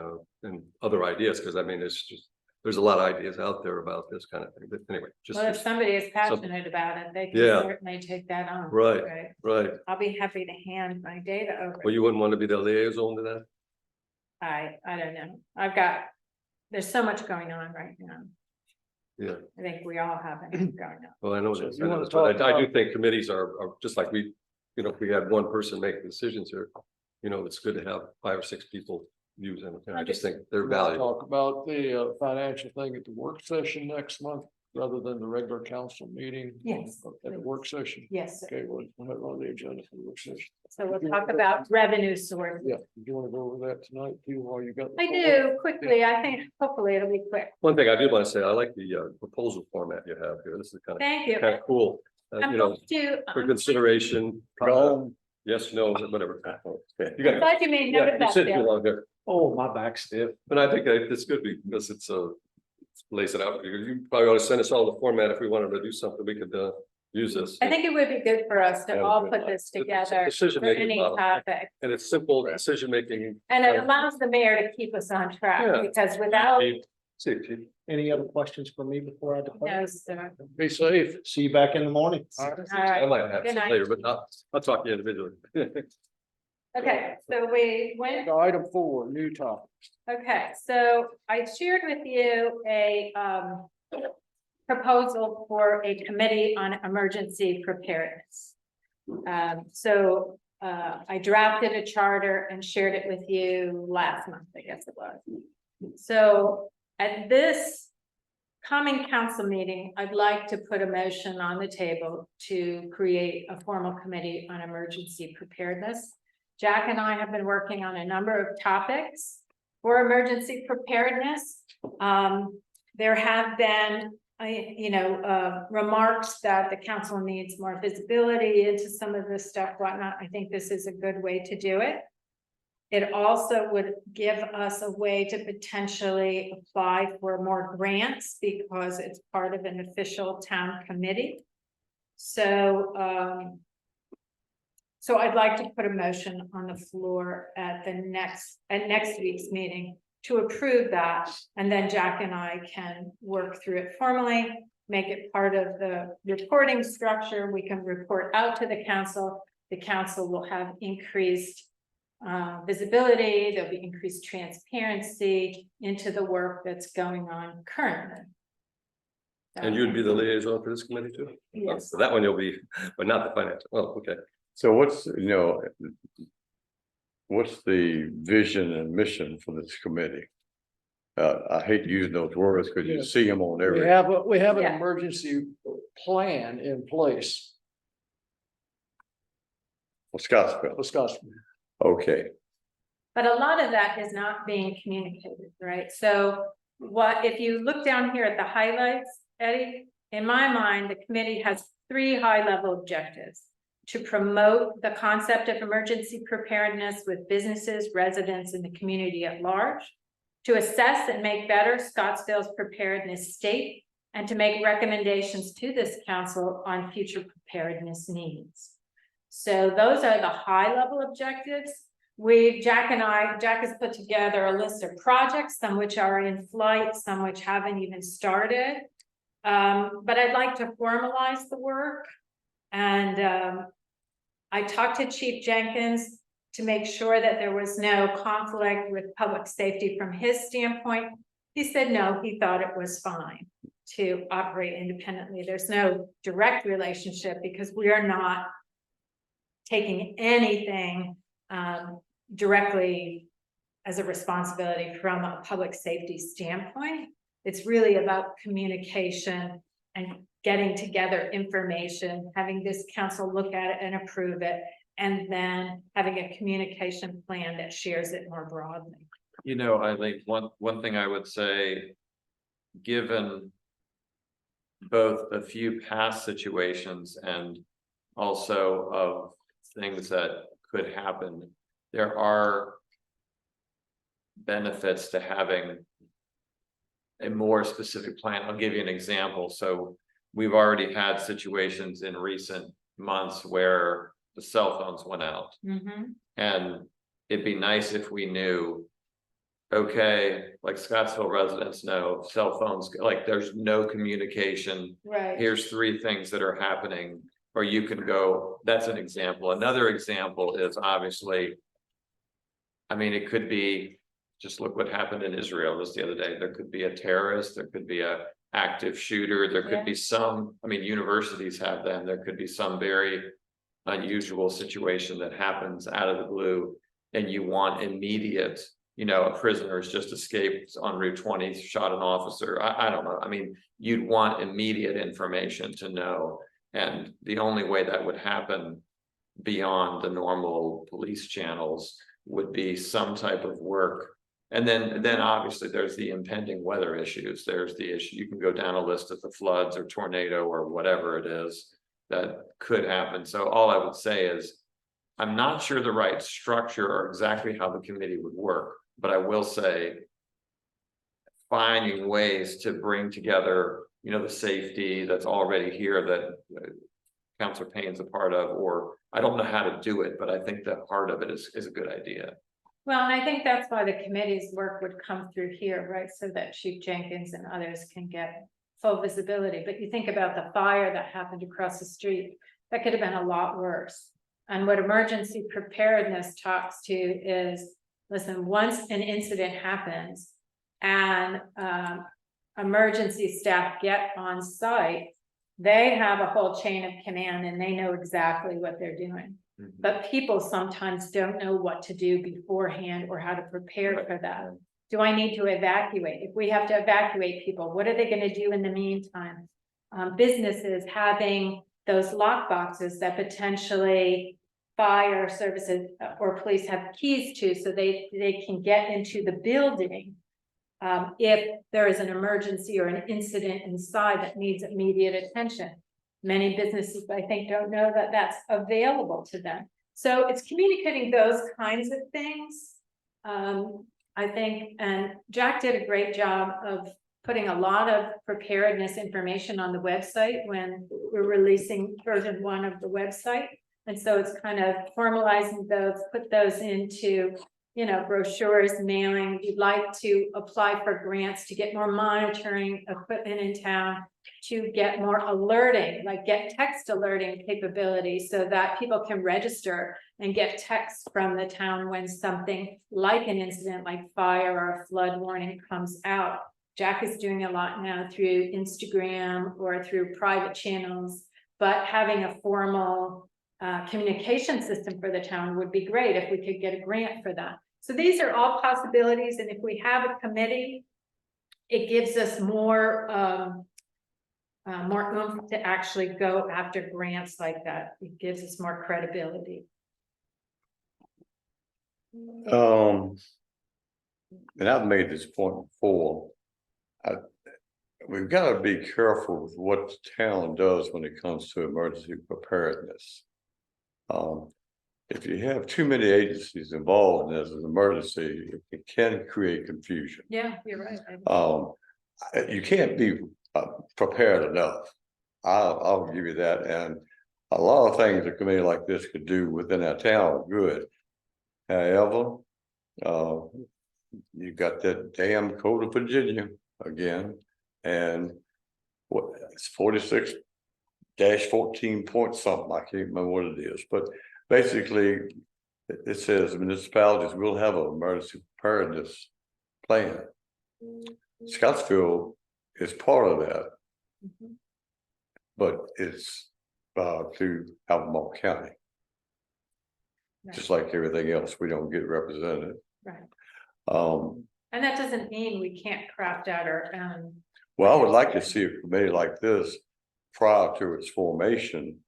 other ideas, because I mean, there's a lot of ideas out there about this kind of thing, but anyway, just. well, if somebody is passionate about it, they can Yeah. certainly take that on. Right. Right, I'll be happy to hand my data over. well, you wouldn't want to be the liaison to that? I don't know. There's so much going on right now. Yeah, I think we all have it going on. well, I know So that, you wanna but talk I do about- think committees are just like we, you know, if we had one person making decisions here, you know, it's good to have 5 or 6 people use them, and I just think they're We'll valuable. talk about the financial thing at the work session next month, rather than the regular council meeting. Yes, At the work session. Yes, sir. Okay, we'll have it on the agenda for the work session. So we'll talk about revenue source. Yeah, do you want to go over that tonight too, while you got? the I floor? do quickly. I think hopefully it'll be quick. One thing I do want to say, I like the proposal format you have here, this is Thank you. kind of cool, I'm you know, going to, for consideration. No. Yes, no, whatever. Okay, you I'm got it. glad you made note Yeah, of you that, said too Bill. long here, Oh, my back's stiff. but I think that it's good because it's lays it out. You probably ought to send us all the format if we wanted to do something, we could use this. I think it would be good for us to Yeah, all good. put this It's a together for decision-making any model. topic. And it's simple decision making. And it allows the mayor to keep us on track, Yeah. because without, See, Chief. Any other questions for me before I depart? no, sir. Be safe. See you back in the morning. All right. All right. I might have Good some night. later, but I'll talk to you individually. Okay, so we went, Item 4, new topic. okay, so I shared with you a proposal for a committee on emergency preparedness. I drafted a charter and shared it with you last month, I guess it was. So at this coming council meeting, I'd like to put a motion on the table to create a formal committee on emergency preparedness. Jack and I have been working on a number of topics for emergency preparedness. There have been, remarks that the council needs more visibility into some of this stuff, whatnot. I think this is a good way to do it. It also would give us a way to potentially apply for more grants because it's part of an official town committee. So So I'd like to put a motion on the floor at next week's meeting to approve that. And then Jack and I can work through it formally, make it part of the reporting structure. We can report out to the council. The council will have increased visibility. There'll be increased transparency into the work that's going on currently. And you'd be the liaison for this committee too? Yes. So that one you'll be, but not the financial. Well, okay. So what's, what's the vision and mission for this committee? I hate using those words because you see them on We every, have, we have an Yeah. emergency plan in place for Scottsville. for Scottsville. Okay, But a lot of that is not being communicated, right? So what, if you look down here at the highlights, Eddie, in my mind, the committee has 3 high-level objectives. To promote the concept of emergency preparedness with businesses, residents, and the community at large. To assess and make better Scottsville's preparedness state, and to make recommendations to this council on future preparedness needs. So those are the high-level objectives. Jack has put together a list of projects, some which are in flight, some which haven't even started. But I'd like to formalize the work. And I talked to Chief Jenkins to make sure that there was no conflict with public safety from his standpoint. He said, no, he thought it was fine to operate independently. There's no direct relationship because we are not taking anything directly as a responsibility from a public safety standpoint. It's really about communication and getting together information, having this council look at it and approve it, and then having a communication plan that shares it more broadly. I think one thing I would say, given both a few past situations and also of things that could happen, there are benefits to having a more specific plan. I'll give you an example. So we've already had situations in recent months where the cell phones went out. And it'd be nice if we knew, okay, like Scottsville residents know cell phones, like there's no communication. Right. Here's 3 things that are happening, or you can go, that's an example. Another example is obviously, it could be, just look what happened in Israel just the other day. There could be a terrorist, there could be a active shooter, there could be some, universities have them, there could be some very unusual situation that happens out of the blue, and you want immediate, a prisoner's just escaped on Route 20, shot an officer. I don't know. You'd want immediate information to know. And the only way that would happen beyond the normal police channels would be some type of work. And then obviously there's the impending weather issues. There's the issue, you can go down a list of the floods or tornado or whatever it is that could happen. So all I would say is, I'm not sure the right structure or exactly how the committee would work, but I will say finding ways to bring together, the safety that's already here that Councilor Payne's a part of, or I don't know how to do it, but I think that part of it is a good idea. Well, and I think that's why the committee's work would come through here, right? So that Chief Jenkins and others can get full visibility. But you think about the fire that happened across the street, that could have been a lot worse. And what emergency preparedness talks to is, listen, once an incident happens and emergency staff get on site, they have a whole chain of command and they know exactly what they're doing. But people sometimes don't know what to do beforehand or how to prepare for that. Do I need to evacuate? If we have to evacuate people, what are they going to do in the meantime? Businesses having those lock boxes that potentially fire services or police have keys to, so they can get into the building if there is an emergency or an incident inside that needs immediate attention. Many businesses, I think, don't know that that's available to them. So it's communicating those kinds of things. I think, and Jack did a great job of putting a lot of preparedness information on the website when we're releasing version 1 of the website. And so it's kind of formalizing those, put those into, brochures, mailing. You'd like to apply for grants to get more monitoring equipment in town, to get more alerting, like get text alerting capabilities so that people can register and get text from the town when something like an incident like fire or a flood warning comes out. Jack is doing a lot now through Instagram or through private channels, but having a formal communication system for the town would be great if we could get a grant for that. So these are all possibilities, and if we have a committee, it gives us more oomph to actually go after grants like that. It gives us more credibility. And I've made this point before. We've got to be careful with what the town does when it comes to emergency preparedness. If you have too many agencies involved in this as an emergency, it can create confusion. Yeah, you're right. You can't be prepared enough. I'll give you that. And a lot of things a committee like this could do within our town are good. However, you got that damn Code of Virginia again, and what it's 46-14 point something. I can't remember what it is, but basically it says municipalities will have an emergency preparedness plan. Scottsville is part of that, but it's through Albemarle County. Just like everything else, we don't get represented. Right. Um, And that doesn't mean we can't craft out our own. well, I would like to see a committee like this prior to its formation,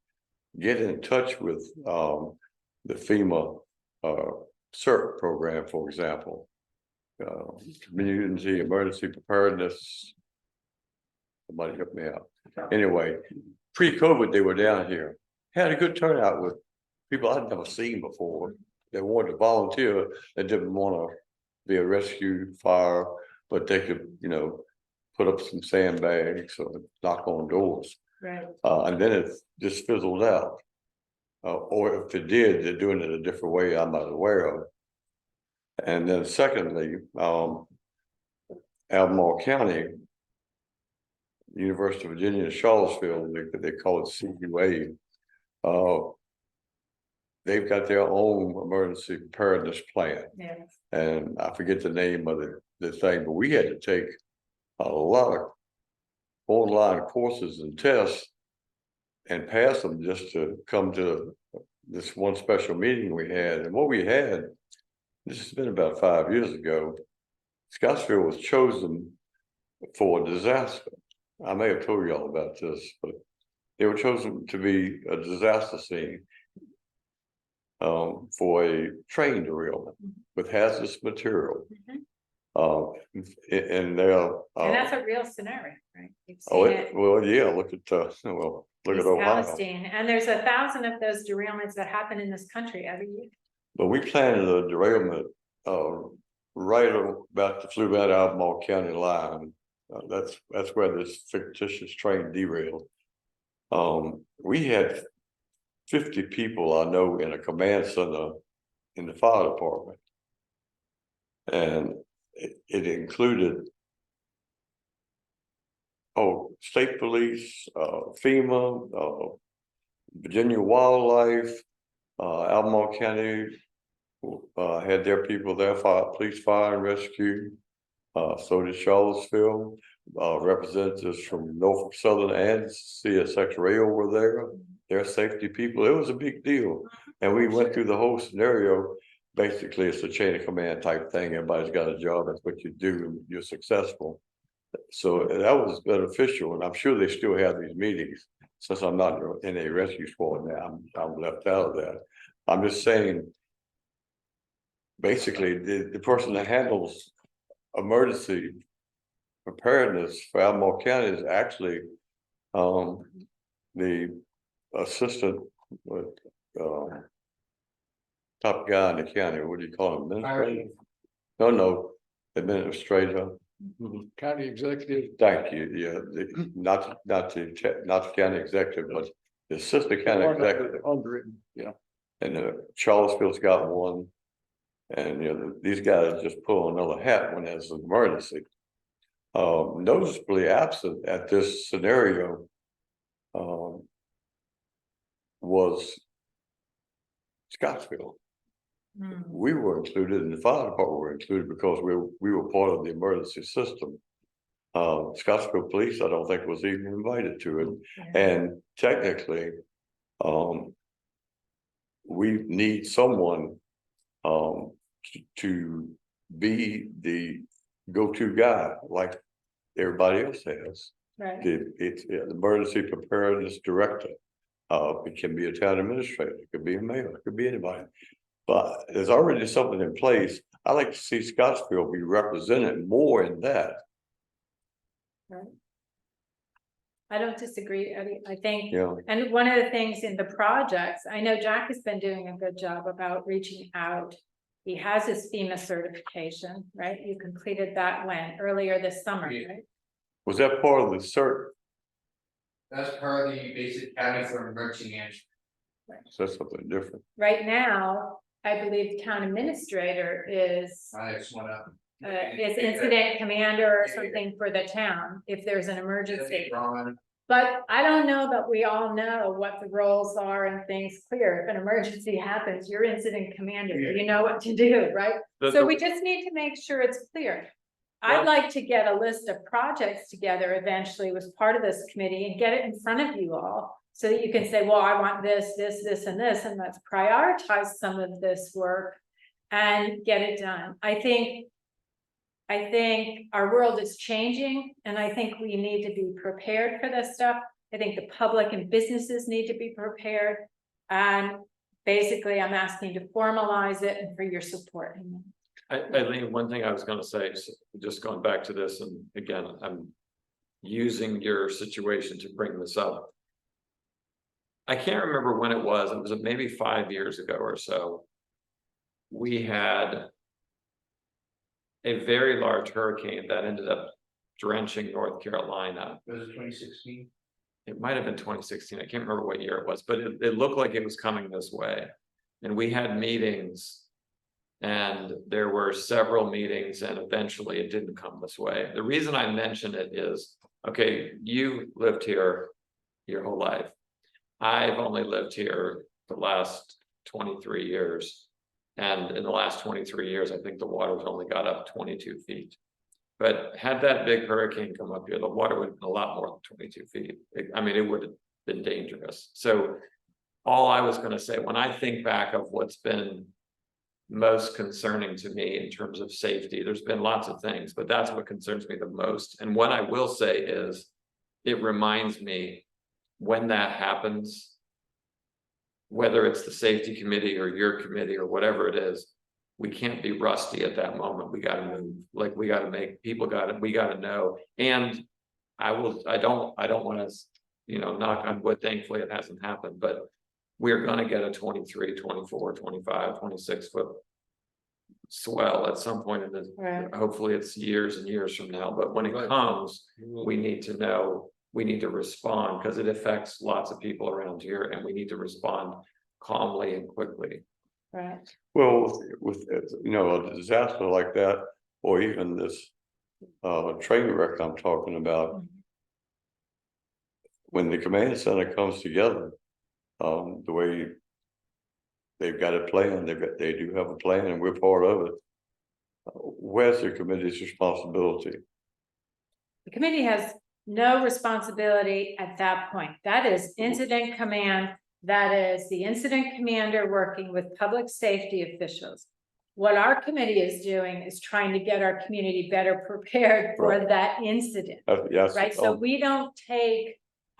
get in touch with the FEMA CERT program, for example. Community Emergency Preparedness. Somebody help me out. Anyway, pre-COVID, they were down here, had a good turnout with people I'd never seen before. They wanted to volunteer. They didn't want to be a rescue fire, but they could, put up some sandbags or knock on doors. Right. And then it just fizzled out. Or if it did, they're doing it a different way I'm not aware of. And then secondly, Albemarle County, University of Virginia, Charlottesville, they call it CUA. They've got their own emergency preparedness plan. Yes. And I forget the name of the thing, but we had to take a lot of online courses and tests and pass them just to come to this one special meeting we had. And what we had, this has been about 5 years ago, Scottsville was chosen for a disaster. I may have told you all about this, but they were chosen to be a disaster scene for a train derailment with hazardous material. And they're And that's a real scenario, right? You've oh, seen it. well, yeah, look at East Ohio. Palestine. And there's 1,000 of those derailments that happen in this country every year. But we planted a derailment right about the flew out Albemarle County line. That's where this fictitious train derailed. We had 50 people I know in a command center in the fire department, and it included state police, FEMA, Virginia Wildlife, Albemarle County had their people there, police, fire and rescue. So did Charlottesville. Representatives from Norfolk Southern and CSX Rail were there. Their safety people. It was a big deal, and we went through the whole scenario. Basically, it's a chain of command type thing. Everybody's got a job. That's what you do, and you're successful. So that was beneficial, and I'm sure they still have these meetings. Since I'm not in a rescue squad now, I'm left out of that. I'm just saying, basically, the person that handles emergency preparedness for Albemarle County is actually the assistant top guy in the county. What do you call him? Administrator? No, administrator. County executive. Thank you. Yeah, not the county executive, but the assistant county executive. Under it, yeah. And Charlottesville's got one. And you know, these guys just pull another hat when there's an emergency. Noticeably absent at this scenario. Was Scottsville. Hmm. We were included and the fire department were included because we were part of the emergency system. Scottsville Police, I don't think was even invited to it. Yeah. And technically, we need someone to be the go-to guy like everybody else has. Right, It's the emergency preparedness director. It can be a town administrator, it could be a mayor, it could be anybody. But there's already something in place. I like to see Scottsville be represented more in that. I don't disagree, Eddie, I think. You know, And one of the things in the projects, I know Jack has been doing a good job about reaching out. He has his FEMA certification, right? You completed that earlier this summer, Yeah. right? was that part of the cert? That's part of the basic academy for emergency management. So that's something different. Right now, I believe the town administrator is I just wanna. incident commander or something for the town if there's an emergency. Ron, But I don't know that we all know what the roles are and things clear. If an emergency happens, you're incident commander, you know what to do, right? So we just need to make sure it's clear. I'd like to get a list of projects together eventually was part of this committee and get it in front of you all. So that you can say, well, I want this, this, this, and this, and let's prioritize some of this work and get it done. I think our world is changing and I think we need to be prepared for this stuff. I think the public and businesses need to be prepared. And basically I'm asking to formalize it and for your support. I think one thing I was gonna say, just going back to this, and again, I'm using your situation to bring this up. I can't remember when it was maybe 5 years ago or so. We had a very large hurricane that ended up drenching North Carolina. it was 2016. It might have been 2016, I can't remember what year it was, but it looked like it was coming this way. And we had meetings. And there were several meetings and eventually it didn't come this way. The reason I mention it is, okay, you lived here your whole life. I've only lived here the last 23 years. And in the last 23 years, I think the water's only got up 22 feet. But had that big hurricane come up here, the water would have been a lot more than 22 feet. It would have been dangerous. So all I was going to say, when I think back of what's been most concerning to me in terms of safety, there's been lots of things, but that's what concerns me the most. And what I will say is, it reminds me when that happens, whether it's the safety committee or your committee or whatever it is, we can't be rusty at that moment. We got to move, like we got to make people we got to know. And I don't want to, knock on wood, thankfully it hasn't happened, but we're going to get a 23, 24, 25, 26 foot swell at some point in this. Right. Hopefully it's years and years from now, but when it comes, we need to know, we need to respond because it affects lots of people around here and we need to respond calmly and quickly. Right. Well, with a disaster like that, or even this train wreck I'm talking about, when the command center comes together, the way they've got it planned, they do have a plan and we're part of it. Where's the committee's responsibility? The committee has no responsibility at that point. That is incident command. That is the incident commander working with public safety officials. What our committee is doing is trying to get our community better prepared for Right. that incident, Yes. right? So we don't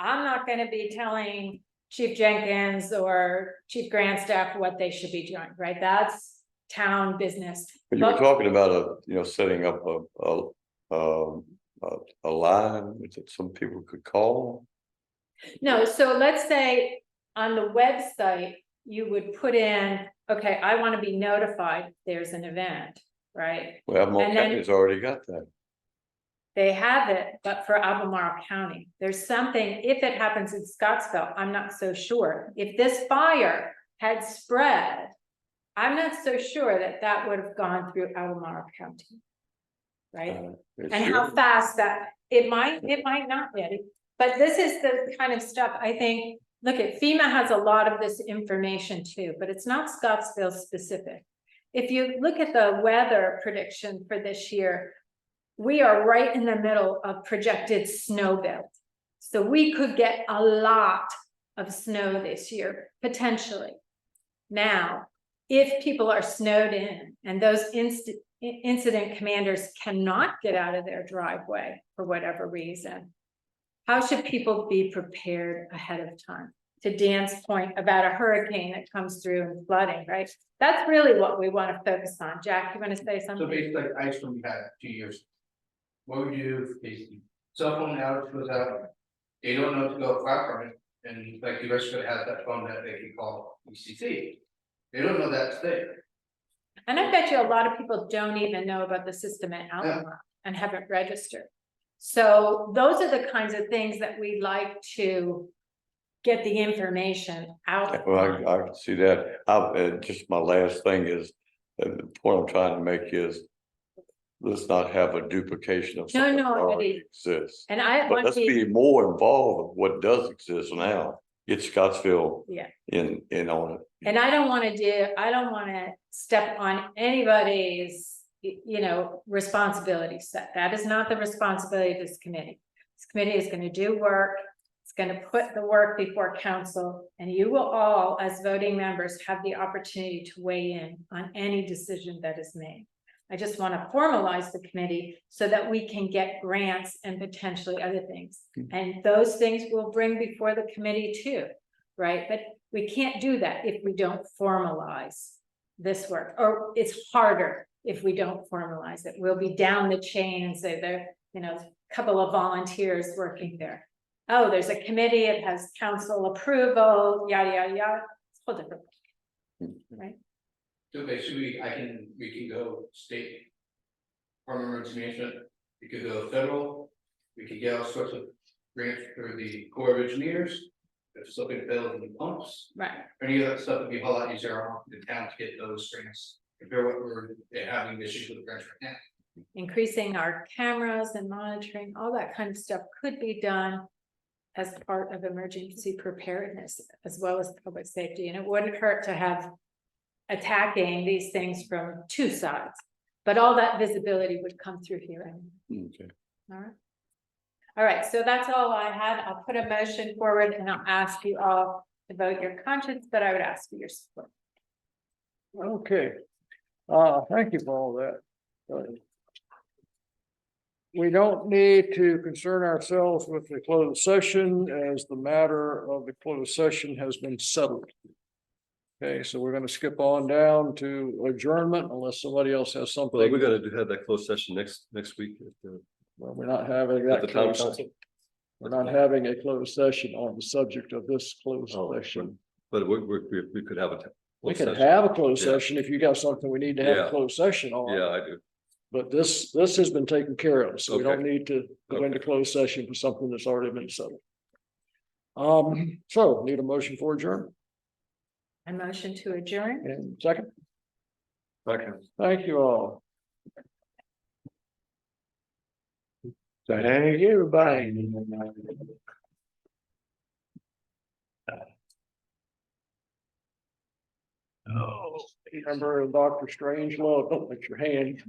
I'm not gonna be telling Chief Jenkins or Chief Grandstaff what they should be doing, right? That's town business. But you were talking about setting up a line that some people could call. No, so let's say on the website, you would put in, okay, I want to be notified there's an event, right? Well, more And then- counties already got that. They have it, but for Albemarle County, there's something, if it happens in Scottsville, I'm not so sure. If this fire had spread, I'm not so sure that that would have gone through Albemarle County. Right? It And how should. fast that, it might not, Eddie. But this is the kind of stuff I think, look at FEMA has a lot of this information too, but it's not Scottsville specific. If you look at the weather prediction for this year, we are right in the middle of projected snow belt. So we could get a lot of snow this year, potentially. Now, if people are snowed in and those incident commanders cannot get out of their driveway for whatever reason, how should people be prepared ahead of time? To Dan's point about a hurricane that comes through and flooding, right? That's really what we want to focus on. Jack, you want to say So something? basically, like ice cream we had 2 years. What would you do if basically cell phone outage goes out? They don't know to go fire from it, and like the rest of it has that phone that they can call ECC. They don't know that's there. And I bet you a lot of people don't even know about the system at Albemarle and haven't registered. So those are the kinds of things that we like to get the information out. Well, on. I can see that. Just my last thing is, the point I'm trying to make is, let's not have a duplication of No, something that no, already Eddie. exists. And I But want let's to, be more involved with what does exist now. Get Scottsville yeah. in on it. And I don't want to step on anybody's, responsibility set. That is not the responsibility of this committee. This committee is going to do work. It's going to put the work before council, and you will all, as voting members, have the opportunity to weigh in on any decision that is made. I just want to formalize the committee so that we can get grants and potentially other things. And those things we'll bring before the committee too, right? But we can't do that if we don't formalize this work, or it's harder if we don't formalize it. We'll be down the chain and say there, a couple of volunteers working there. Oh, there's a committee, it has council approval, yada, yada, yada. It's a whole different, right? So basically, we can go state. Farm emergency management, we could go federal, we could get all sorts of grants for the Corps of Engineers. If something fails in the pumps, Right. any of that stuff would be a whole lot easier on the town to get those grants. Compare what we're having issues with grants right now. Increasing our cameras and monitoring, all that kind of stuff could be done as part of emergency preparedness as well as public safety. And it wouldn't hurt to have attacking these things from two sides, but all that visibility would come through here. Okay. All right, so that's all I had. I'll put a motion forward and I'll ask you all to vote your conscience, but I would ask for your support. Okay. Thank you for all that. We don't need to concern ourselves with the closed session as the matter of the closed session has been settled. Okay, so we're gonna skip on down to adjournment unless somebody else has something. Well, we're gonna have that closed session next week Well, we're not having at the that town closed, council. we're not having a closed session on the subject of this closed Oh, session. But we could have a. We closed could session. have a closed Yeah. session if you got something we need to have a Yeah. closed session on. Yeah, I do. But this has been taken care of, so we don't Okay. need to go into Okay. closed session for something that's already been settled. So need a motion for adjournment A motion to adjourn. and second, Okay. thank you all. Thank you, everybody. Oh, remember Dr. Strangelove, don't let your hand.